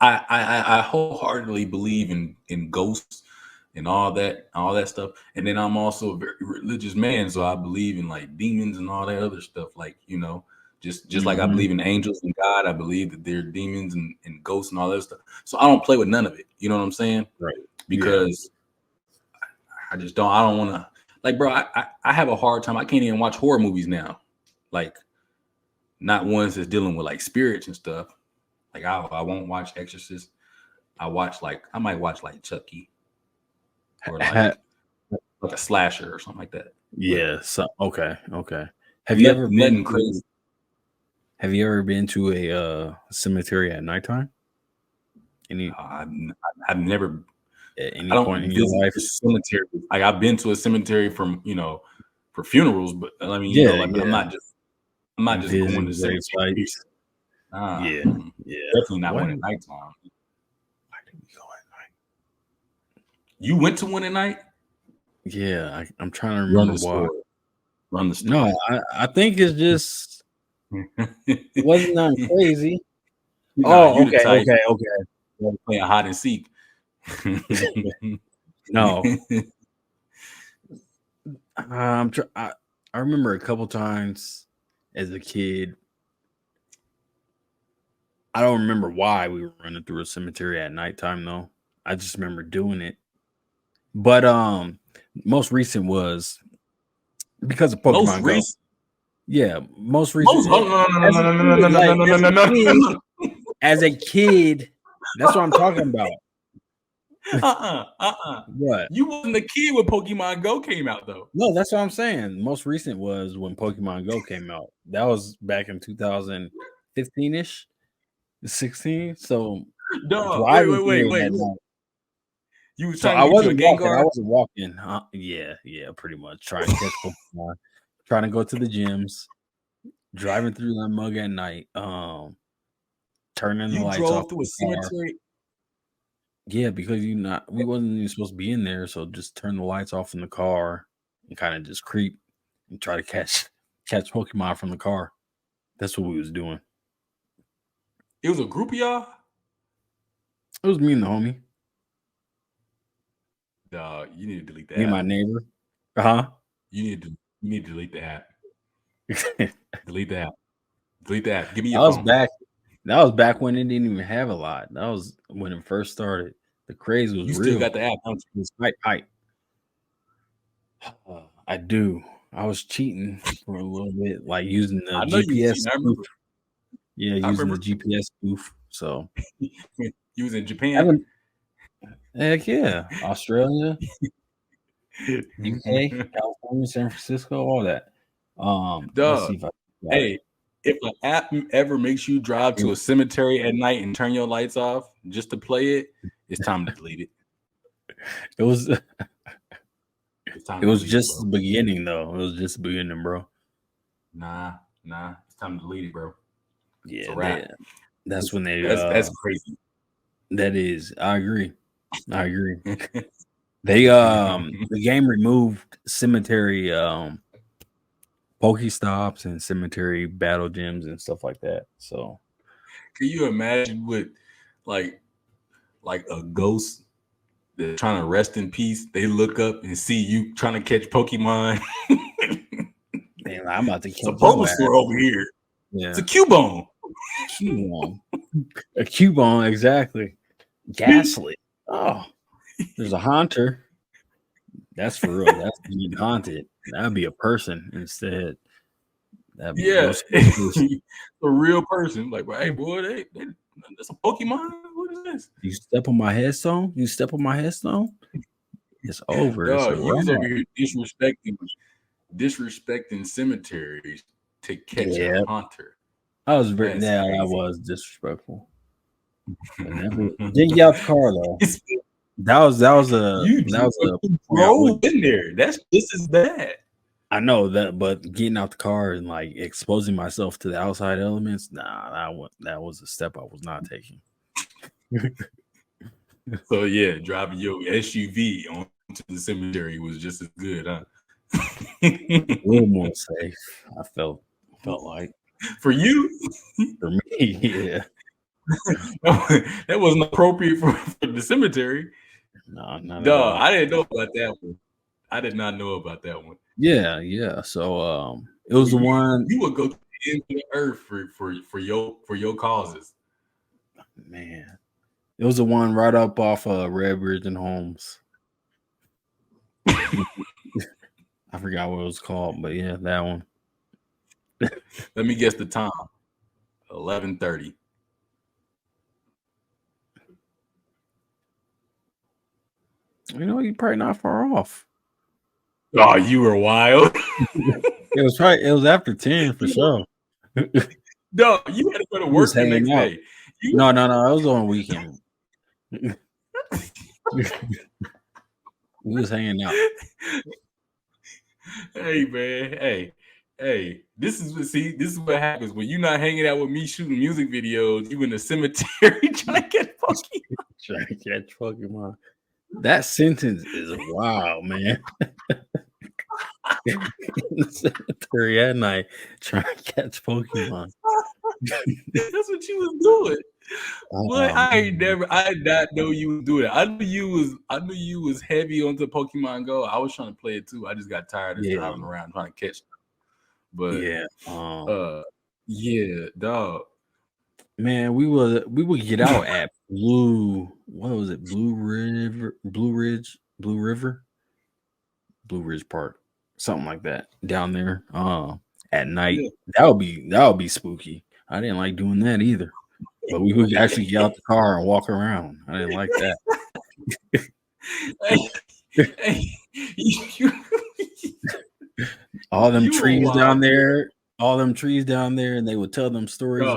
I wholeheartedly believe in ghosts and all that stuff. And then I'm also a very religious man, so I believe in like demons and all that other stuff. Like, just like I Mm-hmm. believe in angels and God, I believe that there are demons and ghosts and all that stuff. So I don't play with none of it. You know what I'm saying? Right. Yeah. Because I don't want to, like, bro, I have a hard time. I can't even watch horror movies now. Like, not ones that's dealing with like spirits and stuff. Like, I won't watch Exorcist. I might watch like Chucky or like a slasher or something like that. But Yeah. So okay. Have you ever been nothing to crazy. Have you ever been to a cemetery at nighttime? Any I've never. At I any point don't in your visit life? the cemetery. Like, I've been to a cemetery for funerals, but I mean, Yeah. like, but Yeah. I'm not just going to Visiting grave cemeteries. sites. Nah, Yeah. Yeah. definitely not one at When? nighttime. Why did we go at night? You went to one at night? Yeah. I'm trying to Run remember the why. story. Run the No, story. I think it's just it wasn't nothing crazy. Nah, Oh, you the okay, type playing hide and seek. No, I remember a couple times as a kid. I don't remember why we were running through a cemetery at nighttime though. I just remember doing it. But most recent was because of Most Pokemon Go. recent. Yeah, most recent. Most. Oh, no, no, As no, a no, no, no, kid, no, no, like no, no, as no, a no, kid, no, as a kid, that's what I'm talking about. no. What? You wasn't a kid when Pokemon Go came out, though. No, that's what I'm saying. Most recent was when Pokemon Go came out. That was back in 2015 ish, 16. So Dog, driving through it wait. at night. You was So trying I to get you a wasn't walking. I Gengar? wasn't walking. Yeah, pretty much trying to catch Pokemon, trying to go to the gyms, driving through that mug at night, turning the You lights off drove through a in the car. cemetery? Yeah, because we wasn't even supposed to be in there, so just turn the lights off in the car and kind of just creep and try to catch Pokemon from the car. That's what we was doing. It was a group of y'all? It was me and the homie, Dog, you need to delete the me and my app. neighbor. Uh You need to delete the app. huh. Delete the app. Delete the app. Give me That your was phone. back. That was back when it didn't even have a lot. That was when it first started. The craze was You still real. got the app, don't It was hype. I do. I was cheating for a little bit, like using you? the I know you was GPS cheating. I spoof. remember. Yeah, I using the remember. GPS spoof. So You was in Japan. haven't heck yeah. Australia, UK, California, San Francisco, all that. Let's Dog. see if I got it. Hey, if an app ever makes you drive to a cemetery at night and turn your lights off just to play it, it's time to delete it. It was It's time it to was delete it, just bro. the beginning though. It was just the beginning, bro. Nah. It's time to delete it, bro. It's a Yeah, wrap. that's when they That's crazy. that is. I agree. They the game removed cemetery Pokestops and cemetery battle gyms and stuff like that. So Can you imagine what like a ghost that's trying to rest in peace? They look up and see you trying to catch Pokemon. man, I'm about to It's a catch your ass. Bulbasaur over here. It's Yeah. a Cubone. Cubone. A Cubone, exactly. Ghastly. Oh, there's a Haunter. That's for real. That's being haunted. That'd be a person instead. That'd be a real Yeah, scary person. a real person. Like, well, hey, boy, that's a Pokemon. What is this? You step on my headstone? You step on my headstone? It's over. It's a Dog, you was over wrap. here disrespecting cemeteries to catch a Yeah. hunter. I was very That's yeah, I crazy. was disrespectful. But never didn't get out the car though. It's- That was you a point I drove would in there. That's just as bad. I know that, but getting out the car and like exposing myself to the outside elements, nah, that was a step I was not taking. So yeah, driving your SUV onto the cemetery was just as good, huh? A little more safe. I felt like For you, for me, yeah. That wasn't appropriate for the cemetery. No, not at No, all. I didn't know about that one. I did not know about that one. Yeah. So it was the one. You would go to the end of the earth for your causes. Man, it was the one right up off Red Bridge and Holmes. I forgot what it was called, but yeah, that one. Let me guess the time. 11:30. You know, you're probably not far off. Oh, you were wild. It was after 10 for sure. No, you had to go to work the next day. No, it was on a weekend. We was hanging out. Hey man, hey. This is what happens when you're not hanging out with me shooting music videos. You in the cemetery trying to get Pokemon. Trying to catch Pokemon. That sentence is wild, man. In the cemetery at night trying to catch Pokemon. That's what you was doing. But I did not know you was doing it. I knew you was heavy onto Pokemon Go. I was trying to play it too. I just got tired of driving around trying to catch them. But yeah, dog. Man, we would get out at Blue Ridge Park, something like that down there. At night. Yeah. That would be spooky. I didn't like doing that either. But we would actually get out the car and walk around. I didn't like that. All them trees down there, and they would tell them stories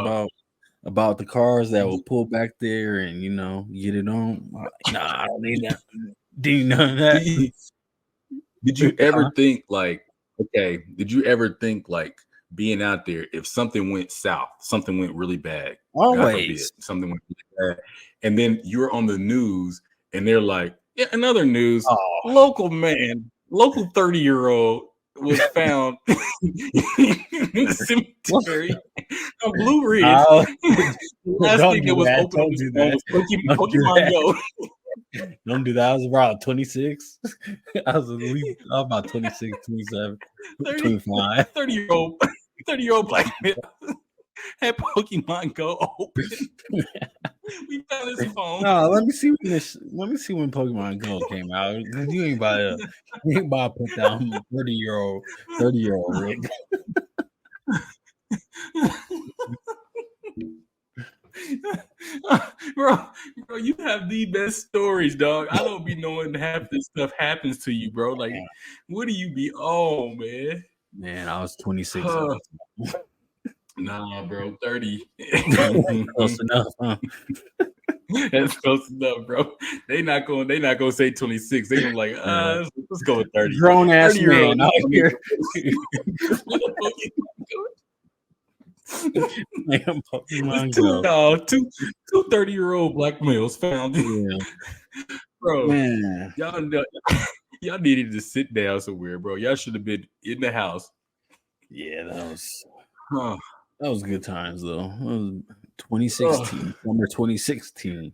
about the cars that will pull back there and get it on. Nah, I don't need that. Do you know that? Did you ever think did you ever think being out there, if something went south, something went really bad, always something went really bad, and then you're on the news and they're like, yeah, another news, local 30-year-old was found in the cemetery on Blue Ridge. Last thing that was open was Pokemon Go. Don't do that. I was about 26. I was about 26, 27, 25. 30-year-old black man had Pokemon Go open. We found his phone. No, let me see when Pokemon Go came out. You ain't about to put down 30-year-old Rick. bro, you have the best stories, dog. I don't be knowing half this stuff happens to you, bro. Like, what do you be on, man? Man, I was 26. Nah, bro, 30. Close enough, huh? That's close enough, bro. They not gonna say 26. They gonna like, let's go with 30. Grown ass man out here. Pokemon Go. Two 30-year-old black males found it. Bro, man. Y'all needed to sit down somewhere, bro. Y'all should have been in the house. Yeah, that was good times though. That was 2016, summer 2016.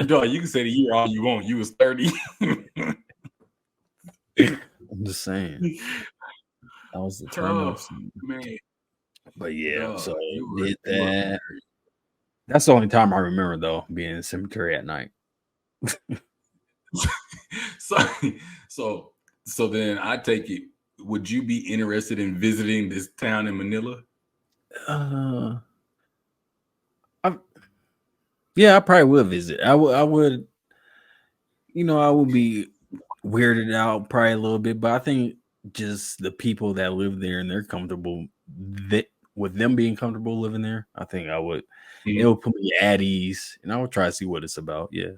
Dog, you can say the year all you want. You was 30. I'm just saying. That was the turn up scene. Man. But yeah, so did that. That's the only time I remember though, being in the cemetery at night. So then I take it, would you be interested in visiting this town in Manila? Yeah, I probably would visit. I would I would be weirded out probably a little bit, but I think just the people that live there and they're comfortable with them being comfortable living there, I think I would. Mm-hmm. It would put me at ease, and I would try to see what it's about. Yeah,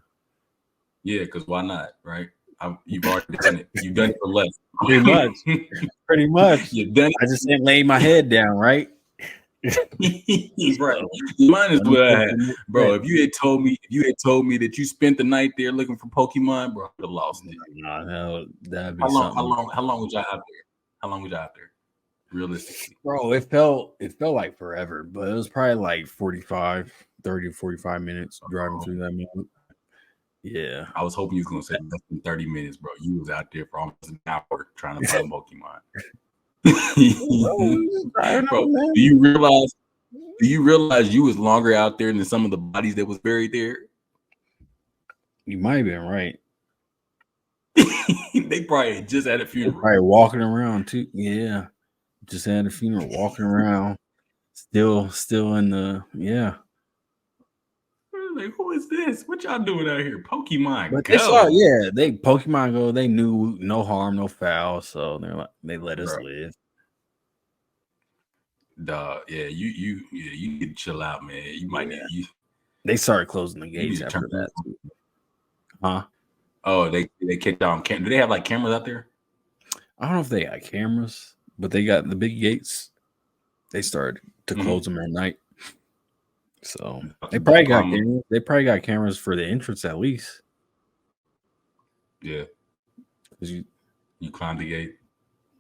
because why not, right? You've already done it. You've done it for less. Pretty much. You've done it. I just didn't lay my head down, right? Right. You might as well, bro. If you had told me that you spent the night there looking for Pokemon, bro, I would have lost it. No, that'd be how long was y'all out there? How long was y'all out there? Realistically, bro, it felt like forever, but it was probably like 45 30 to 45 minutes driving through that mode. Yeah. I was hoping you was gonna say less than 30 minutes, bro. You was out there for almost an hour trying to find Pokemon. Bro, do you realize you was longer out there than some of the bodies that was buried there? You might have been right. They probably just had a funeral. Probably walking around too. Yeah. Just had a funeral, walking around. Still in the Like, who is this? What y'all doing out here? Pokemon But Go. they saw, they Pokemon Go. They knew no harm, no foul, so they're like they let us live. Dog, yeah, you need to chill out, man. You might need you. They started closing the gates after that. Huh? Oh, they kicked down. Do they have like cameras out there? I don't know if they got cameras, but they got the big gates. They started to close them at night. So they probably got cameras. They probably got cameras for the entrance at least. Yeah. You climbed the gate?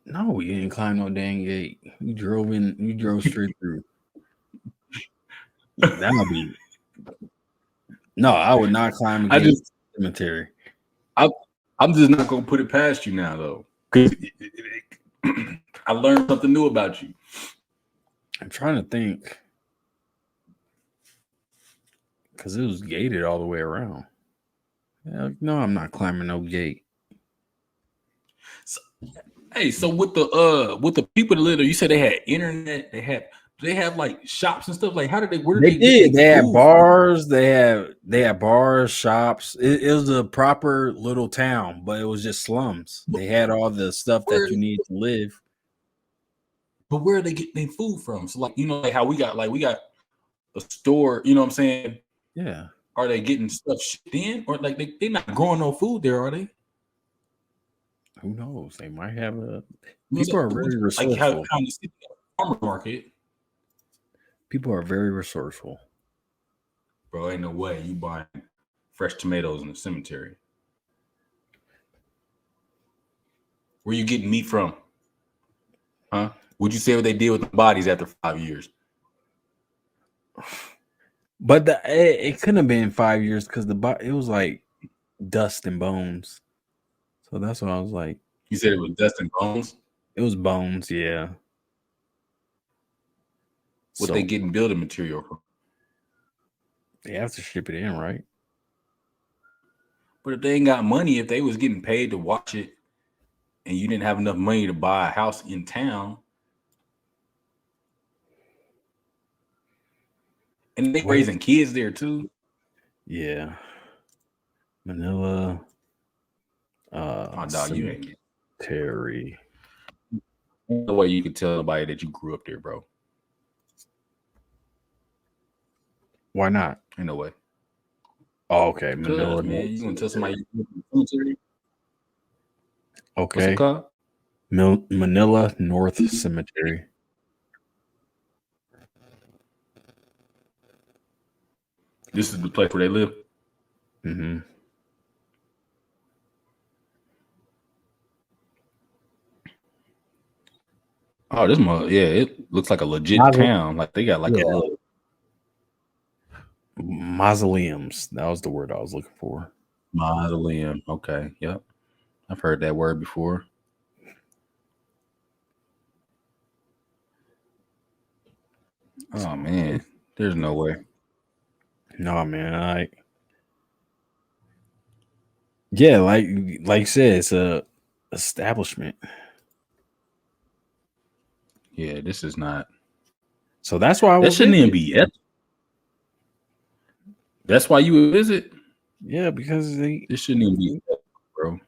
No, you didn't climb no dang gate. You drove in. You drove straight through. That would be. No, I would not climb a gate cemetery. I'm just not gonna put it past you now, though, because I learned something new about you. I'm trying to think, because it was gated all the way around. No, I'm not climbing no gate. So with the people that live there, you said they had internet. They have like shops and stuff. Like, how did they? Where did they did? They had bars. They had bars, shops. It was a proper little town, but it was just slums. They had all the stuff that you need to live. But where are they getting their food from? So, like, like how we got a store. You know what I'm saying? Yeah. Are they getting stuff shipped in, or like they're not growing no food there? Are they? Who knows? They might have a. People are very resourceful. Like how you see the farmer market. People are very resourceful. Bro, ain't no way you buying fresh tomatoes in the cemetery. Where you getting meat from? Huh? Would you say what they did with the bodies after 5 years? But it couldn't have been 5 years because it was like dust and bones. So that's what I was like. You said it was dust and bones? It was bones, yeah. What they getting building material from? They have to ship it in, right? But if they ain't got money, if they was getting paid to watch it and you didn't have enough money to buy a house in town, and they raising kids there too. Yeah. Manila Cemetery. No way you could tell nobody that you grew up there, bro. Why not? Ain't no way. Oh, okay. Manila. Man, you gonna tell somebody you grew up in the cemetery? Okay. What's it called? Manila North Cemetery. This is the place where they live. Mm-hmm. Oh, it looks like a legit town. Like they got like a mausoleums. That was the word I was looking for. Mausoleum. Okay. Yep. I've heard that word before. Oh man, there's no way. No, man. Like you said, it's a establishment. Yeah, this is not. So that's why that shouldn't even be ethical. That's why you would visit. Yeah, because this shouldn't even be ethical, bro.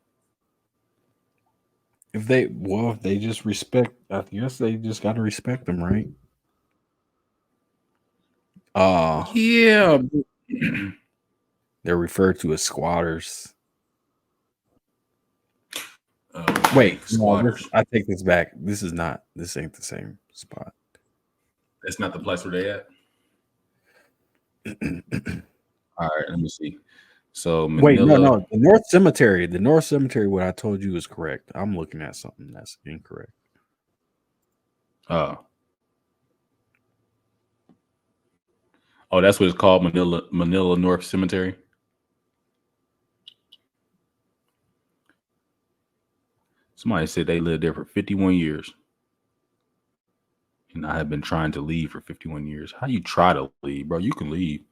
If they just respect, I guess they just got to respect them, right? Yeah. They're referred to as squatters. Wait, squatters. No, I take this back. This ain't the same spot. That's not the place where they at. All right, let me see. So Manila, wait, no, the North Cemetery. The North Cemetery. What I told you is correct. I'm looking at something that's incorrect. Oh, Oh, that's what it's called, Manila North Cemetery. Somebody said they lived there for 51 years. And I have been trying to leave for 51 years. How you try to leave, bro? You can leave.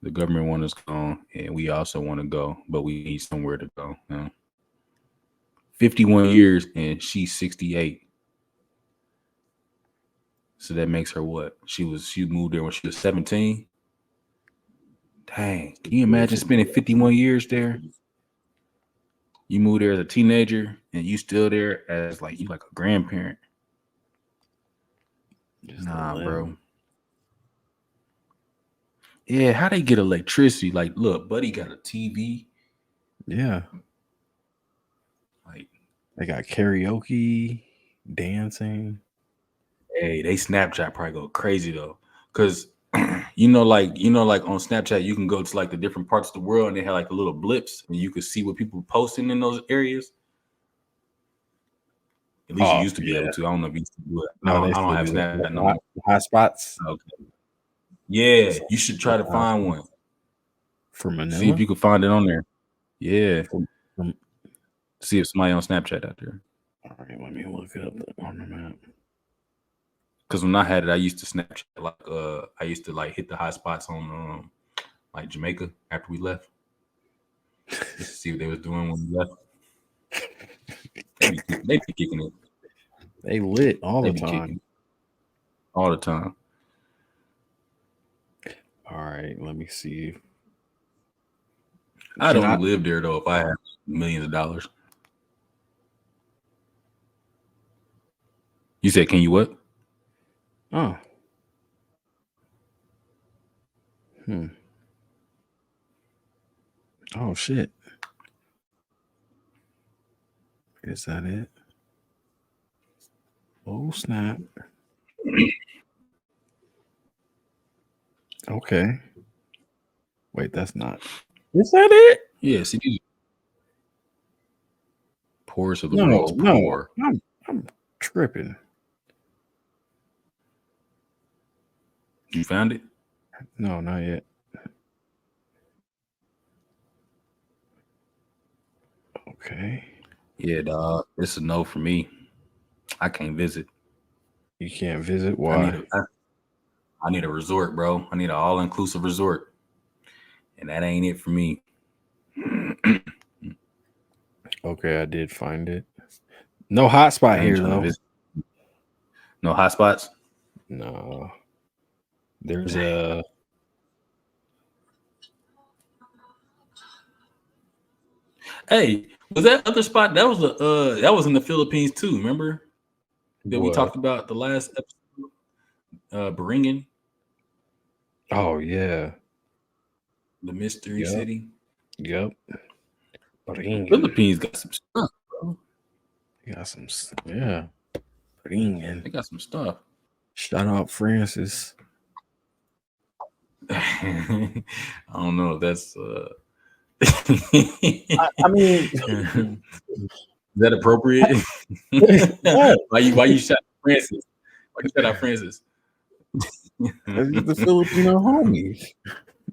The government wants us gone, and we also want to go, but we need somewhere to go. 51 years, and she's 68. So that makes her what? She moved there when she was 17. Dang, can you imagine spending 51 years there? You moved there as a teenager, and you still there as like you like a grandparent. Nah, bro. Yeah, how they get electricity? Like, look, buddy got a TV. Yeah. Like, they got karaoke, dancing. Hey, they Snapchat probably go crazy though, because like on Snapchat you can go to like the different parts of the world and they have like the little blips and you can see what people posting in those areas. At least you used to be able to. I don't know if you used to do it. No, I don't have Snapchat no more. High spots. Okay. Yeah, you should try to find one for Manila. See if you can find it on there. Yeah. See if somebody on Snapchat out there. All right, let me look it up on the map. Because when I had it, I used to Snapchat like I used to like hit the high spots on like Jamaica after we left. Just to see what they was doing when we left. They be kicking it. They lit all the time. All the time. All right, let me see. I'd only live there though if I had millions of dollars. You said, can you what? Oh. Oh shit. Is that it? Oh snap. Okay. Wait, that's not. Is that it? Yes, it is. Poorest of the world's poor. I'm tripping. You found it? No, not yet. Okay. Yeah, dog. It's a no for me. I can't visit. You can't visit? Why? I need a resort, bro. I need an all-inclusive resort. And that ain't it for me. Okay, I did find it. No hotspot here, though. No hotspots? No. There's a... Hey, was that other spot? That was in the Philippines too, remember? That we talked about the last episode? Baringan. Oh, yeah. The mystery city. Yep. Baringan. Philippines got some stuff, bro. They got some, yeah. Baringan. They got some stuff. Shout out Francis. I don't know if that's I mean, is that appropriate? Why you shot Francis? Why you shot out Francis? The Filipino homies.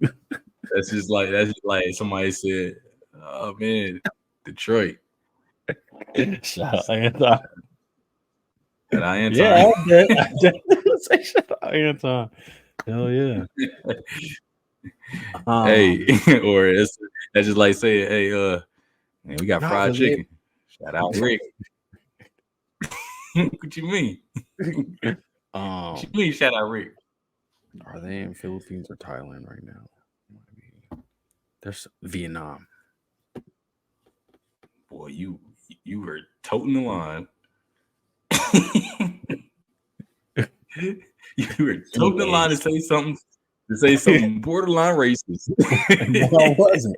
That's just like somebody said, "Oh man, Detroit." Shout out Anton. Yeah, I definitely say shout out Anton. Hell yeah. Hey, or that's just like saying, "Hey, man, we got fried chicken." Shout out Rick. What you mean? What you mean? Shout out Rick. Are they in Philippines or Thailand right now? There's Vietnam. Boy, you were toting the line. You were toting the line to say something borderline racist. No, I wasn't.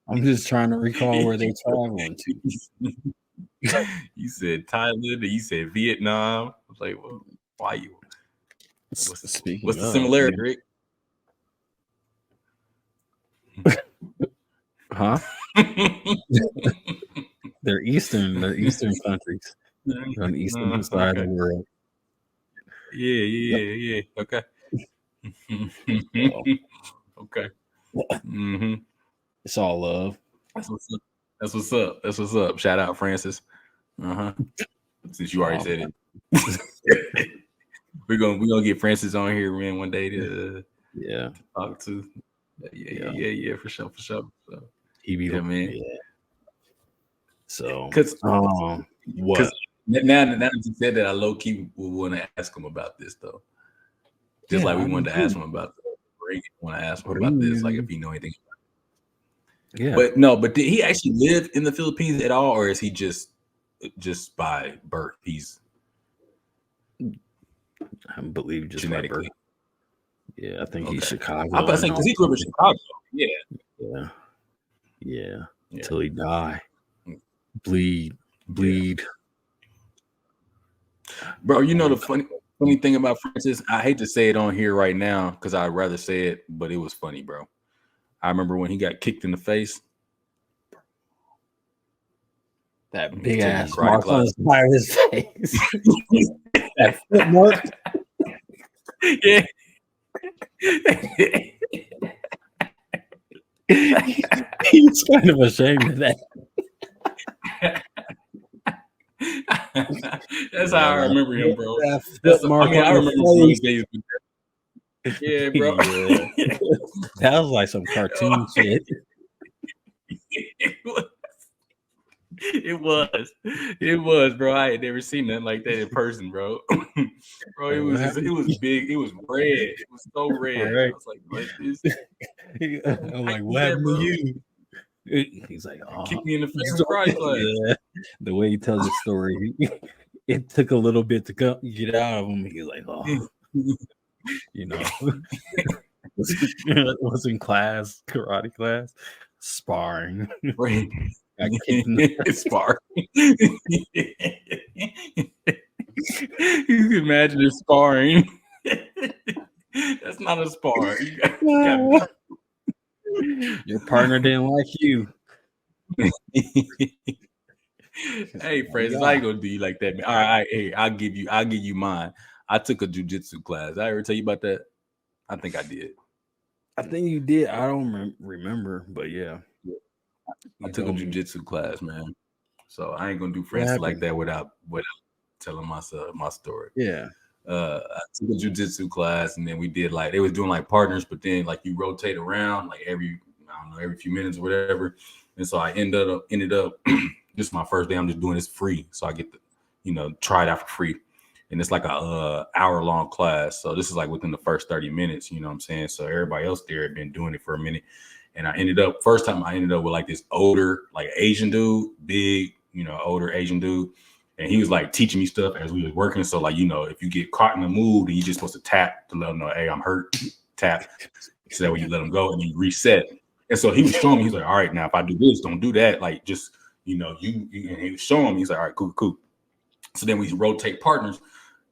I'm just trying to recall where they're traveling to. You said Thailand and you said Vietnam. I was like, well, why you? What's the similarity, Rick? Huh? They're eastern countries. They're on the eastern side of the world. Yeah. Okay. Okay. Mm-hmm. It's all love. That's what's up. That's what's up. That's what's up. Shout out, Francis. Since you already said it, we're gonna get Francis on here, man, one day to talk to. Yeah, for sure. So, he be man. Yeah. So, because what? Now that you said that, I low key would want to ask him about this though. Just like we wanted to ask him about want to ask him about this, like if he know anything. Yeah. But did he actually live in the Philippines at all, or is he just by birth? He's I believe just genetically. By birth. Yeah, I think he's Chicago. I'm about to say because he grew up in Chicago. Yeah. Until he die. Bleed. Bro, you know the funny thing about Francis, I hate to say it on here right now because I'd rather say it, but it was funny, bro. I remember when he got kicked in the face. That big ass mark on the side of his face. That footmark. Yeah. He's kind of ashamed of that. That's how I remember him, bro. I remember those days. Yeah, bro. Yeah. That was like some cartoon shit. It was, bro. I had never seen nothing like that in person, bro. Bro, it was big. It was red. It was so red. Right. I was like, what is this? I'm like, what happened to you? He's like, oh, kick me in the face karate class. Yeah. The way he tells the story, it took a little bit to get out of him. He's like, oh, you know, was in class, karate class, sparring. Right. Sparring. You can imagine it sparring. That's not a spar. Your partner didn't like you. Hey, Francis, I ain't gonna do you like that, man. All right, hey, I'll give you mine. I took a jiu-jitsu class. Did I ever tell you about that? I think I did. I think you did. I don't remember, but yeah. I took a jiu-jitsu class, man. So I ain't gonna do Francis like that without telling my story. Yeah. I took a jiu-jitsu class, and then we did they was doing like partners, but then like you rotate around like every few minutes or whatever. And so I ended up this is my first day. I'm just doing this free, so I get to try it out for free. And it's like a hour-long class. So this is like within the first 30 minutes, you know what I'm saying? So everybody else there had been doing it for a minute. And first time I ended up with like this older, like Asian dude, big, older Asian dude. And he was like teaching me stuff as we was working. So like, if you get caught in the mood, then you just supposed to tap to let them know, hey, I'm hurt, tap. So that way you let them go and then you reset. And so he was showing me, he's like, all right, now if I do this, don't do that. Like just, you and he was showing me, he's like, all right, cool. So then we rotate partners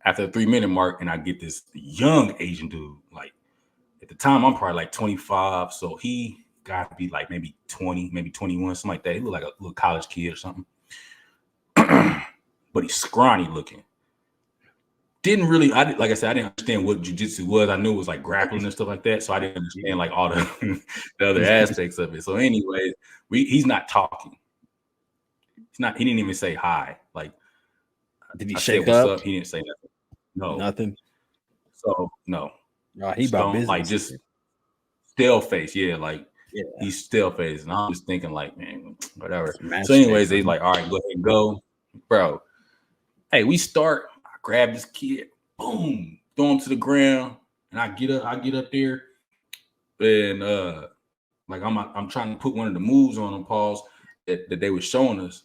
after the 3-minute mark, and I get this young Asian dude. Like at the time, I'm probably like 25. So he got to be like maybe 20, maybe 21, something like that. He looked like a little college kid or something. But he's scrawny looking. Like I said, I didn't understand what jiu-jitsu was. I knew it was like grappling and stuff like that. So I didn't understand like all the other aspects of it. So anyway, he's not talking. He didn't even say hi. Like, did he shake up? What's up? He didn't say nothing. No. Nothing. So no. He about business. Like just stale face. Yeah, like he's stale face. And I'm just thinking like, man, whatever. So anyways, they like, all right, go ahead and go. Bro. Hey, we start. I grab this kid, boom, throw him to the ground, and I get up there, and like I'm trying to put one of the moves on him, pause that they were showing us,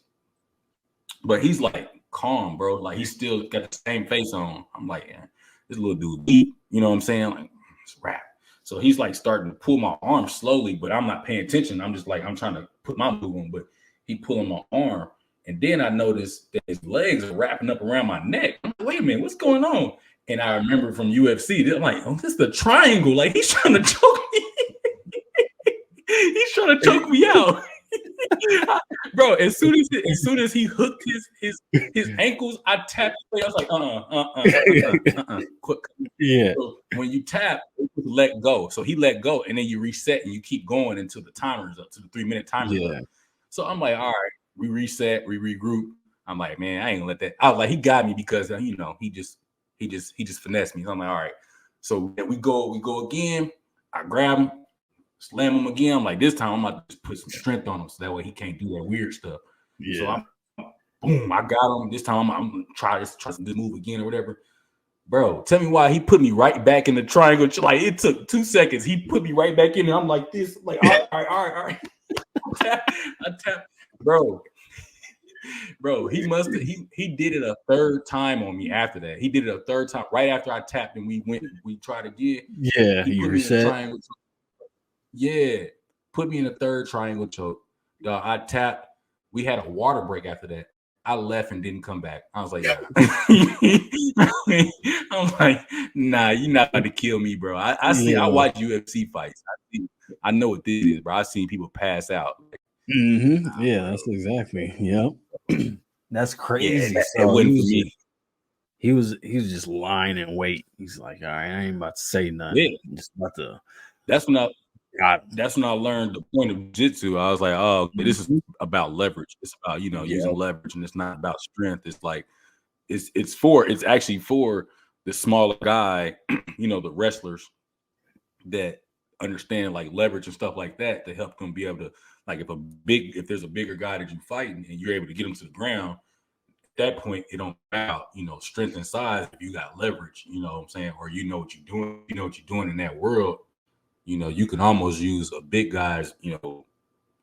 but he's like calm, bro. Like he's still got the same face on. I'm like, yeah, this little dude beat, you know what I'm saying? Like it's rap. So he's like starting to pull my arm slowly, but I'm not paying attention. I'm just like I'm trying to put my move on, but he pulling my arm. And then I noticed that his legs are wrapping up around my neck. I'm like, wait a minute, what's going on? And I remember from UFC, they're like, oh, this is the triangle. Like he's trying to choke me. He's trying to choke me out. Bro, as soon as he hooked his ankles, I tapped. I was like, quick. Yeah. So when you tap, let go. So he let go, and then you reset and you keep going until the timer's up, to the 3-minute timer's up. So I'm like, all right, we reset, we regroup. I'm like, man, I ain't gonna let that. I was like, he got me because he just finessed me. So I'm like, all right. So we go again. I grab him, slam him again. I'm like, this time I'm gonna just put some strength on him so that way he can't do that weird stuff. Yeah. So boom, I got him. This time I'm gonna try this move again or whatever. Bro, tell me why he put me right back in the triangle. Like, it took 2 seconds. He put me right back in there. I'm like this, like, all right. I tap, bro. He must have he did it a third time on me after that. He did it a third time right after I tapped and we tried again. Yeah, he put me in a triangle choke. Yeah, put me in a third triangle choke. I tapped. We had a water break after that. I left and didn't come back. I was like, yeah. I'm like, nah, you're not going to kill me, bro. I watch UFC fights. I know what this is, bro. I've seen people pass out. Mm-hmm. Yeah, that's exactly. Yep. That's crazy. Yeah, it wasn't for me. He was just lying in wait. He's like, all right, I ain't about to say nothing. Yeah. I'm just about to. That's when I learned the point of jiu-jitsu. I was like, oh, this is about leverage. It's about, using leverage, and it's not about strength. It's like it's actually for the smaller guy, the wrestlers that understand like leverage and stuff like that to help them be able to, like, if there's a bigger guy that you fighting and you're able to get him to the ground, at that point it don't about strength and size. If you got leverage, you know what I'm saying, or you know what you're doing in that world. You can almost use a big guy's,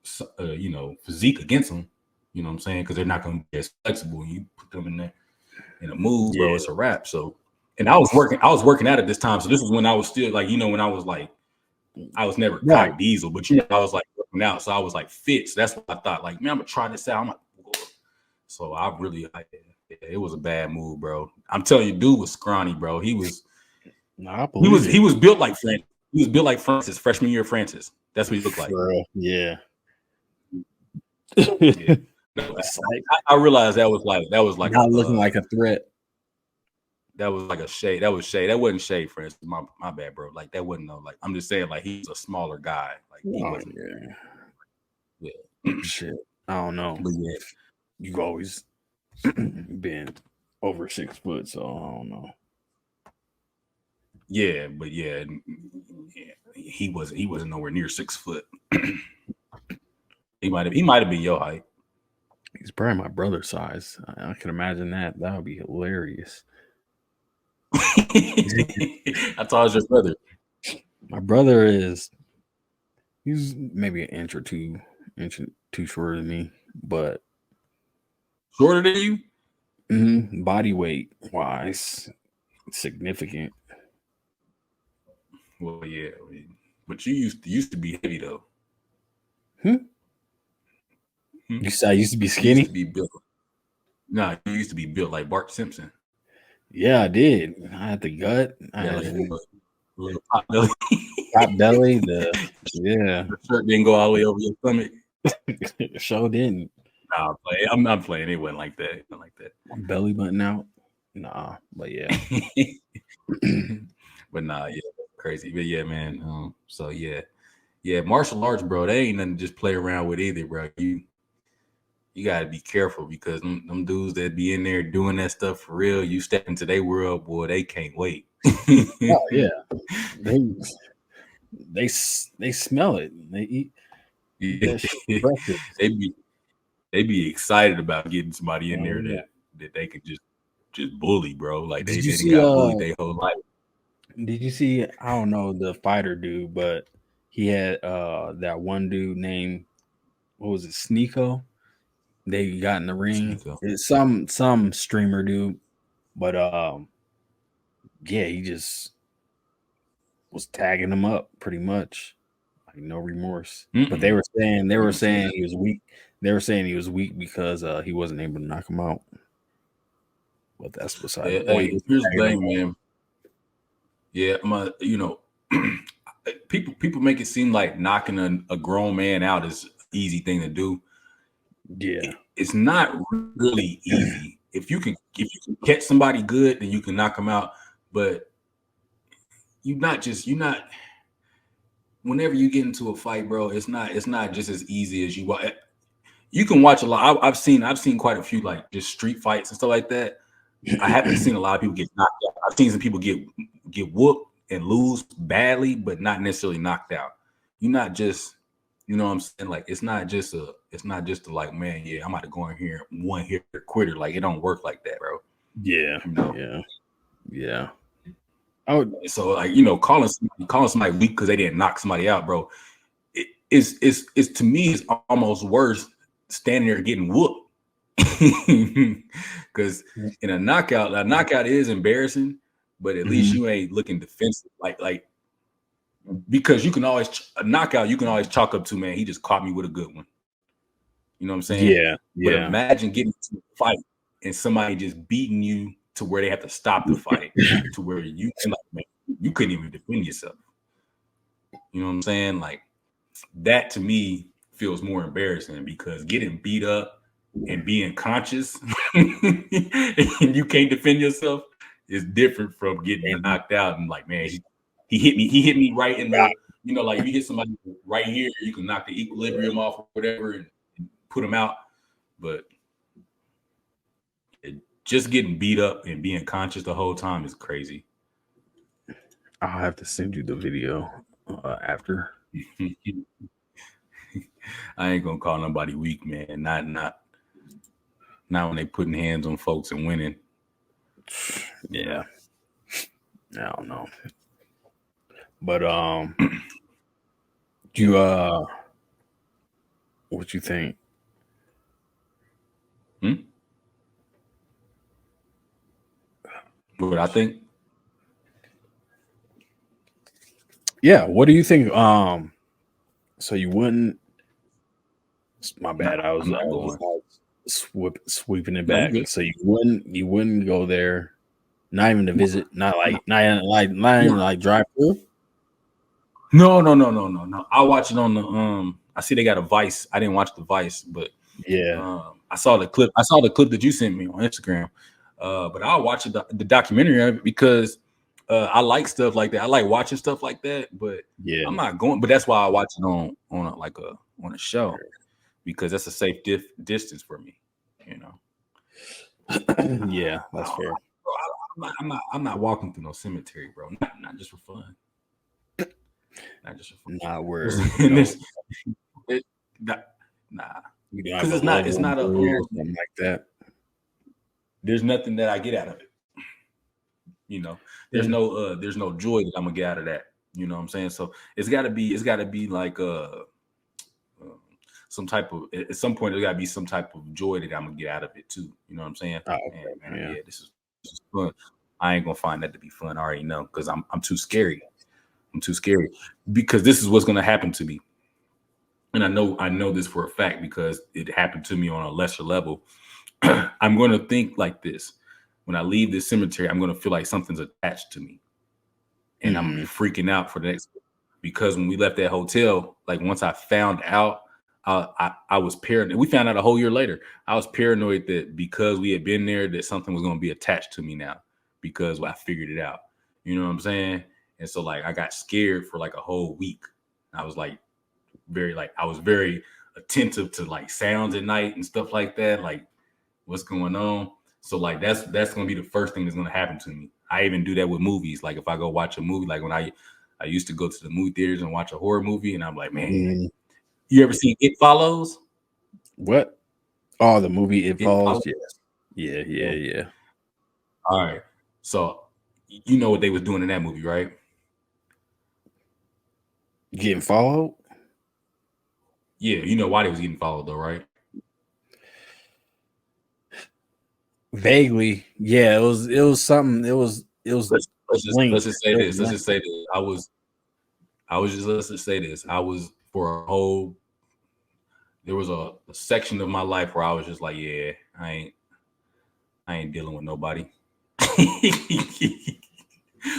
physique against them. You know what I'm saying? Because they're not going to be as flexible. You put them in a move, bro. It's a wrap. So, and I was working out at this time. So this was when I was still like, when I was like, I was never cock diesel, but I was like working out. So I was like fit. So that's what I thought. Like, man, I'm gonna try this out. I'm like, so I really, it was a bad move, bro. I'm telling you, dude was scrawny, bro. He was built like Francis. He was built like Francis, freshman year Francis. That's what he looked like. Yeah. Yeah. I realized that was like not looking like a threat. That was like a shade. That was shade. That wasn't shade, Francis. My bad, bro. Like, that wasn't like, I'm just saying, like, he's a smaller guy. Like, he wasn't. Yeah. Shit. I don't know. But yeah, you've always been over 6 foot, so I don't know. Yeah, but yeah, he wasn't nowhere near 6 foot. He might have been your height. He's probably my brother's size. I can imagine that. That would be hilarious. I thought it was your brother. My brother he's maybe an inch or two shorter than me, but shorter than you. Body weight wise, significant. Well, yeah, but you used to be heavy though. You said I used to be skinny. You used to be built. Nah, you used to be built like Bart Simpson. Yeah, I did. I had the gut. I had a little pot belly. Top belly. The shirt didn't go all the way over your stomach. Sure didn't. Nah, I'm not playing. It wasn't like that. Belly button out. Nah, but yeah. But nah, yeah, crazy. But yeah, man. So yeah, martial arts, bro. They ain't nothing to just play around with either, bro. You gotta be careful because them dudes that be in there doing that stuff for real, you step into their world, boy, they can't wait. Oh yeah, they smell it. They eat. They be excited about getting somebody in there that they could just bully, bro. Like they didn't got bullied their whole life. Did you see? I don't know the fighter dude, but he had that one dude named, what was it, Sneeko? They got in the ring. It's some streamer dude, but yeah, he just was tagging him up pretty much, like no remorse. But they were saying he was weak. They were saying he was weak because he wasn't able to knock him out. But that's beside the point. Here's the thing, man. Yeah, people make it seem like knocking a grown man out is an easy thing to do. Yeah, it's not really easy. If you can catch somebody good, then you can knock them out. But you're not. Whenever you get into a fight, bro, it's not just as easy as you. You can watch a lot. I've seen quite a few like just street fights and stuff like that. I haven't seen a lot of people get knocked out. I've seen some people get whooped and lose badly, but not necessarily knocked out. You're not just, you know what I'm saying? Like it's not just a, like, man, yeah, I'm about to go in here one hit quitter. Like it don't work like that, bro. Yeah, You know. yeah. Oh, So like, you know, calling somebody weak because they didn't knock somebody out, bro. It's to me it's almost worse standing there getting whooped. Because in a knockout is embarrassing, but at least you ain't looking defensive. Like because you can always a knockout, you can always chalk up to, man, he just caught me with a good one. You know what I'm saying? yeah, But yeah. imagine getting to a fight and somebody just beating you to where they have to stop the fight, to where you can like, man, you couldn't even defend yourself. You know what I'm saying? Like that to me feels more embarrassing because getting beat up and being conscious and you can't defend yourself is different from getting knocked out and like, man, he hit me right in the, you know, like if you hit somebody right here, you can knock the equilibrium off or whatever and put them out. But just getting beat up and being conscious the whole time is crazy. I'll have to send you the video after. I ain't gonna call nobody weak, man. Not when they putting hands on folks and winning. Yeah. I don't know. But you what you think? What I think? Yeah, what do you think? So you wouldn't. My bad. Nah, I'm not going. Sweeping it No, you back. good. So you wouldn't go there. Not even to visit. Not even like drive through. No. I watch it on the I see they got a Vice. I didn't watch the Vice, but Yeah. I saw the clip. I saw the clip that you sent me on Instagram. But I'll watch the documentary of it because I like stuff like that. I like watching stuff like that, but Yeah. I'm not going. But that's why I watch it on a show because that's a safe distance for me. You know. Yeah, that's fair. Bro, I'm not walking through no cemetery, bro. Not just for fun. Not just for fun. Not where nah. you Because have a loved it's one not a or something like that. there's nothing that I get out of it. You know, there's no joy that I'm gonna get out of that. You know what I'm saying? So it's gotta be like some type of at some point there's gotta be some type of joy that I'm gonna get out of it too. You know what I'm saying? Oh, okay. Man, yeah, this is fun. I ain't gonna find that to be fun. I already know because I'm too scary. I'm too scary because this is what's gonna happen to me. And I know this for a fact because it happened to me on a lesser level. I'm going to think like this. When I leave this cemetery, I'm going to feel like something's attached to me. And I'm going to be freaking out for the next, because when we left that hotel, like once I found out, I was paranoid. We found out a whole year later. I was paranoid that because we had been there, that something was going to be attached to me now because I figured it out. You know what I'm saying? And so like I got scared for like a whole week. I was like I was very attentive to like sounds at night and stuff like that. Like what's going on. So like that's gonna be the first thing that's gonna happen to me. I even do that with movies. Like if I go watch a movie, like when I used to go to the movie theaters and watch a horror movie, and I'm like, man, you ever seen It Follows? What? Oh, the movie It Follows. Follows? Yeah. All right. So you know what they was doing in that movie, right? Getting followed? Yeah, you know why they was getting followed though, right? Vaguely. Yeah, it was something. It was Let's just say this. Let's just say this. Let's just say this. I was for a whole there was a section of my life where I was just like, yeah, I ain't dealing with nobody.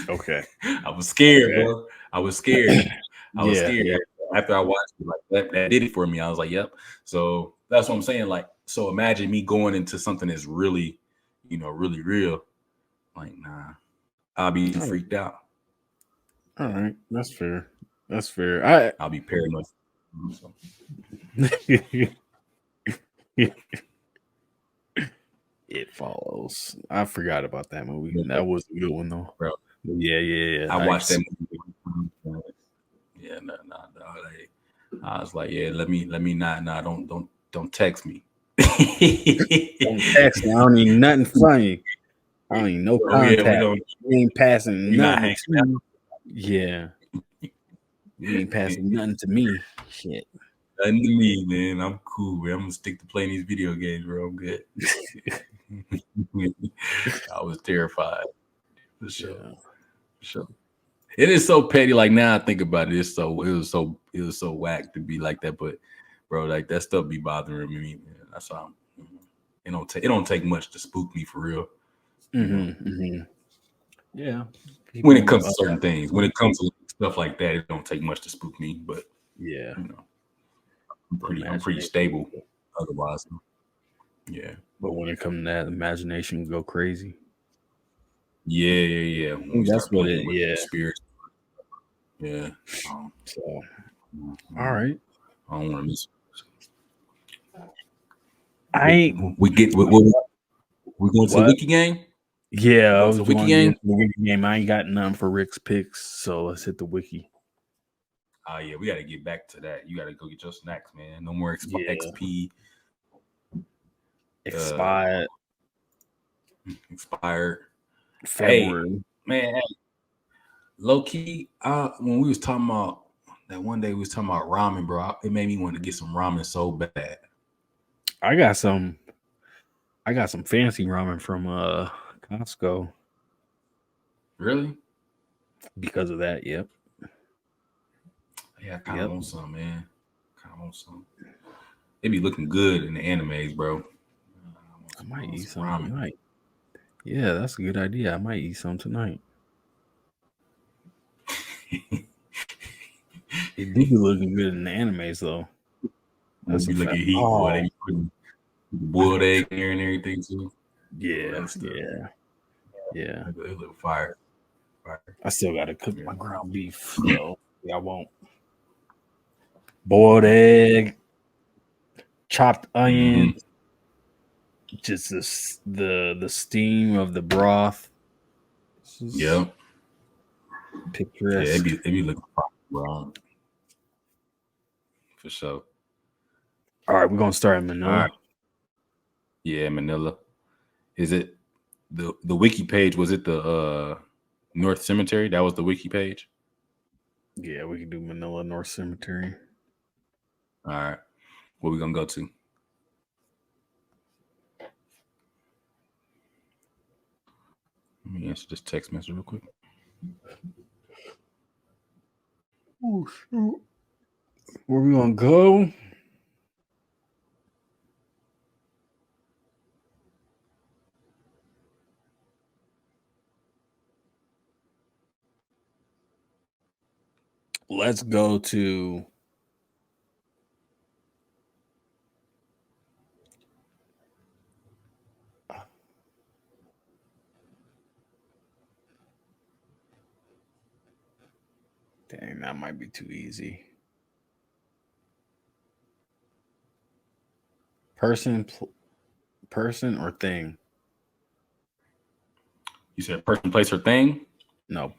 Okay. I was scared, bro. I was scared. I was scared. Yeah. After I watched it, like that did it for me. I was like, yep. So that's what I'm saying. Like, so imagine me going into something that's really, really real. Like, nah, I'll be freaked out. All right, that's fair. That's fair. I'll be paranoid. So, It follows. I forgot about that movie. yeah, That was a good one though. bro, Yeah. I watched that movie. Yeah, no. Like, I was like, yeah, let me not, nah, don't text me. Don't text me. I don't need nothing from you. I don't need no Oh yeah, contact. You ain't passing we not nothing hanging to me. Yeah, you ain't passing nothing to me. Shit. nothing to me, man. I'm cool, man. I'm gonna stick to playing these video games, bro. I'm good. I was terrified. For sure. Yeah. For sure. It is so petty. Like now I think about it, it was so whack to be like that. But bro, like that stuff be bothering me. Man. That's how it don't take much to spook me for real. You know, Yeah. when it comes People. to certain things, when it comes to stuff like that, it don't take much to spook me. But Yeah. you know, The I'm pretty imagination. stable. Otherwise, yeah, But when it comes to that, imagination go crazy. yeah. I When we think that's start what it. playing with Yeah. spirits, yeah. So. All Um, right. I don't want to miss. I ain't. We get we going to the What? wiki game. Yeah, We I going to the was wiki going to game. get the wiki game. I ain't got none for Rick's picks, so let's hit the wiki. Oh yeah, we got to get back to that. You got to go get your snacks, man. No more Yeah. XP Expired expired. Hey, February. man, low key. When we was talking about that one day, we was talking about ramen, bro. It made me want to get some ramen so bad. I got some fancy ramen from Costco Really? because of that. Yep. Yeah, I kind of Yep. want some, man. Kind of want some. They be looking good in the animes, bro. I might I want eat some some ramen. tonight. Yeah, that's a good idea. I might eat some tonight. It do be looking good in the animes though. That's When a you look at fact. heat, boy, they Oh, be putting boiled egg in there and everything too. All yeah, that stuff. yeah. They look fire. I still gotta cook Yeah. my ground beef though. Yeah, I won't. Boiled egg, chopped onion, Mm-hmm. just the steam of the broth. This is Yep. Yeah, picturesque. they be looking fire, bro. For sure. All right, we're gonna start in All right. Manila. Yeah, Manila. Is it the wiki page? Was it the North Cemetery? That was the wiki page. Yeah, we can do Manila North Cemetery. All right. What we gonna go to? Let me answer this text message real quick. Oh shoot. Where we gonna go? Let's go to dang, that might be too easy. Person, person or thing? You said person, place, or thing? No,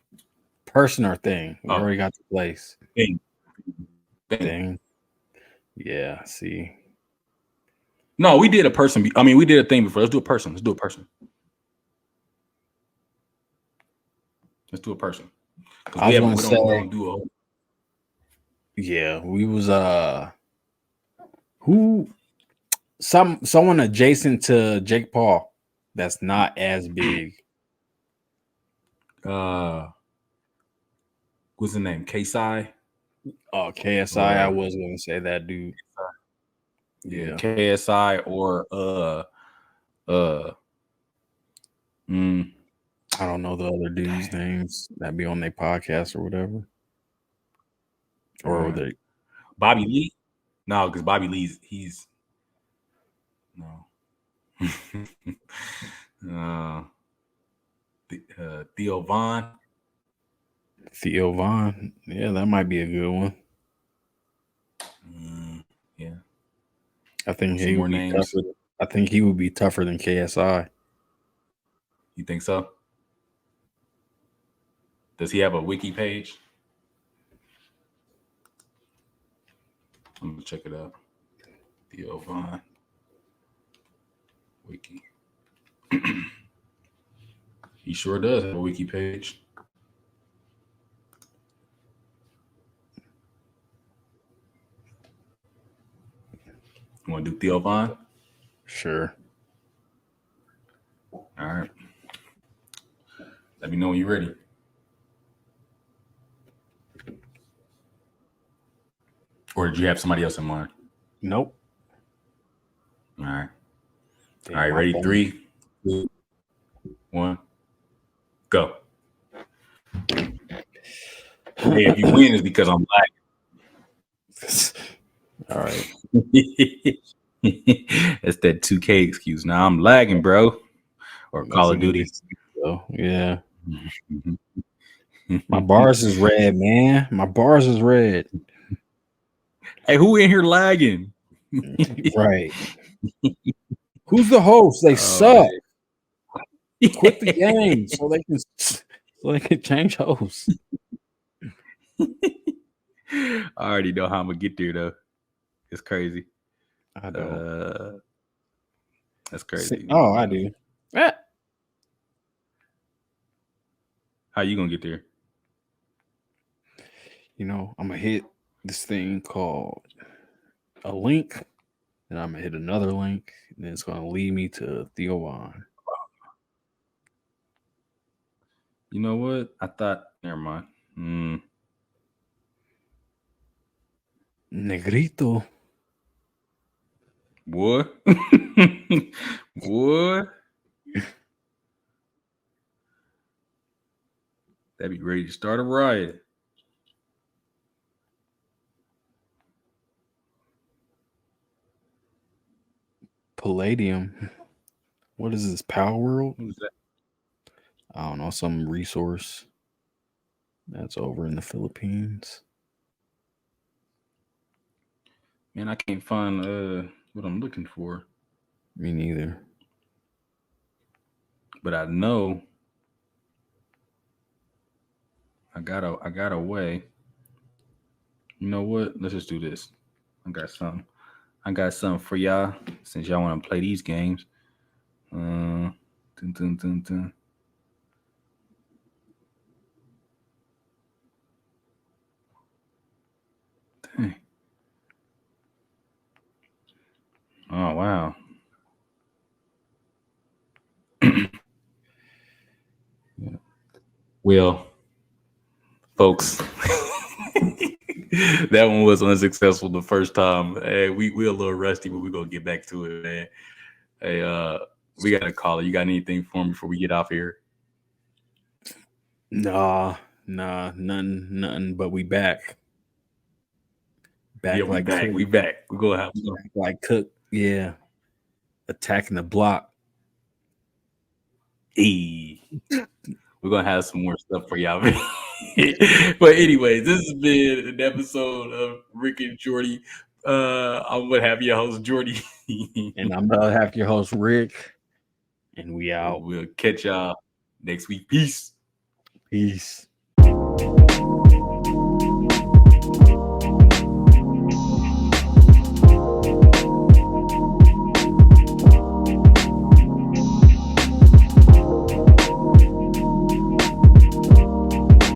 person or thing. We Oh, already got the place. thing. Thing. Thing. Yeah. See. No, we did a person. I mean, we did a thing before. Let's do a person. Let's do a person. Let's do a person. Because I was gonna we say. don't do a whole. Yeah, we was who someone adjacent to Jake Paul that's not as big. Uh, what's the name? KSI Oh, KSI. I or was gonna say that dude. yeah, Yeah. KSI or uh mm, I don't know the other dudes' dang, names that be on their podcast or whatever. Or uh, the Bobby Lee. No, because Bobby Lee's he's no. uh, Theo Vaughn. Theo Vaughn. Yeah, that might be a good one. Yeah. I think Some he more would be names. tougher. I think he would be tougher than KSI. You think so? Does he have a wiki page? I'm gonna check it out. Theo Vaughn wiki. He sure does have a wiki page. You want to do Theo Vaughn? Sure. All right. Let me know when you're ready. Or did you have somebody else in mind? Nope. All right. Damn, All right. my Ready? phone. 3, 2, 1, go. Hey, if you win, it's because I'm All right. lagging. That's that 2K excuse. Now I'm lagging, bro. Or That's Call a of good Duty. excuse, though. Yeah. My bars is red, man. My bars is red. Hey, who in here lagging? Right. Who's the host? They suck. Quit the game so they can change hosts. I already know how I'm gonna get there though. It's crazy. I don't. That's crazy. I do. Ah. How you gonna get there? You know, I'm gonna hit this thing called a link, and I'm gonna hit another link, and then it's gonna lead me to Theo Vaughn. You know what? I thought. Never mind. Negrito. What? What? That'd be ready to start a riot. Palladium. What is this? Power World? Who's that? I don't know. Some resource that's over in the Philippines. Man, I can't find what I'm looking for. Me neither. But I know I got a way. You know what? Let's just do this. I got something for y'all since y'all want to play these games. Dun, dun, dun, dun. Dang. Oh wow. Well, folks, that one was unsuccessful the first time. Hey, we a little rusty, but we're gonna get back to it, man. Hey, we got a caller. You got anything for me before we get off here? Nah, nothing. But we back. Yeah, Back we like back. Cook. We back. We're gonna have Back like Cook. Yeah. Attacking the block. Hey, we're gonna have some more stuff for y'all. But anyways, this has been an episode of Rick and Jordy. I'm gonna have your host Jordy. And I'm gonna have your host Rick. And we out. We'll catch y'all next week. Peace. Peace.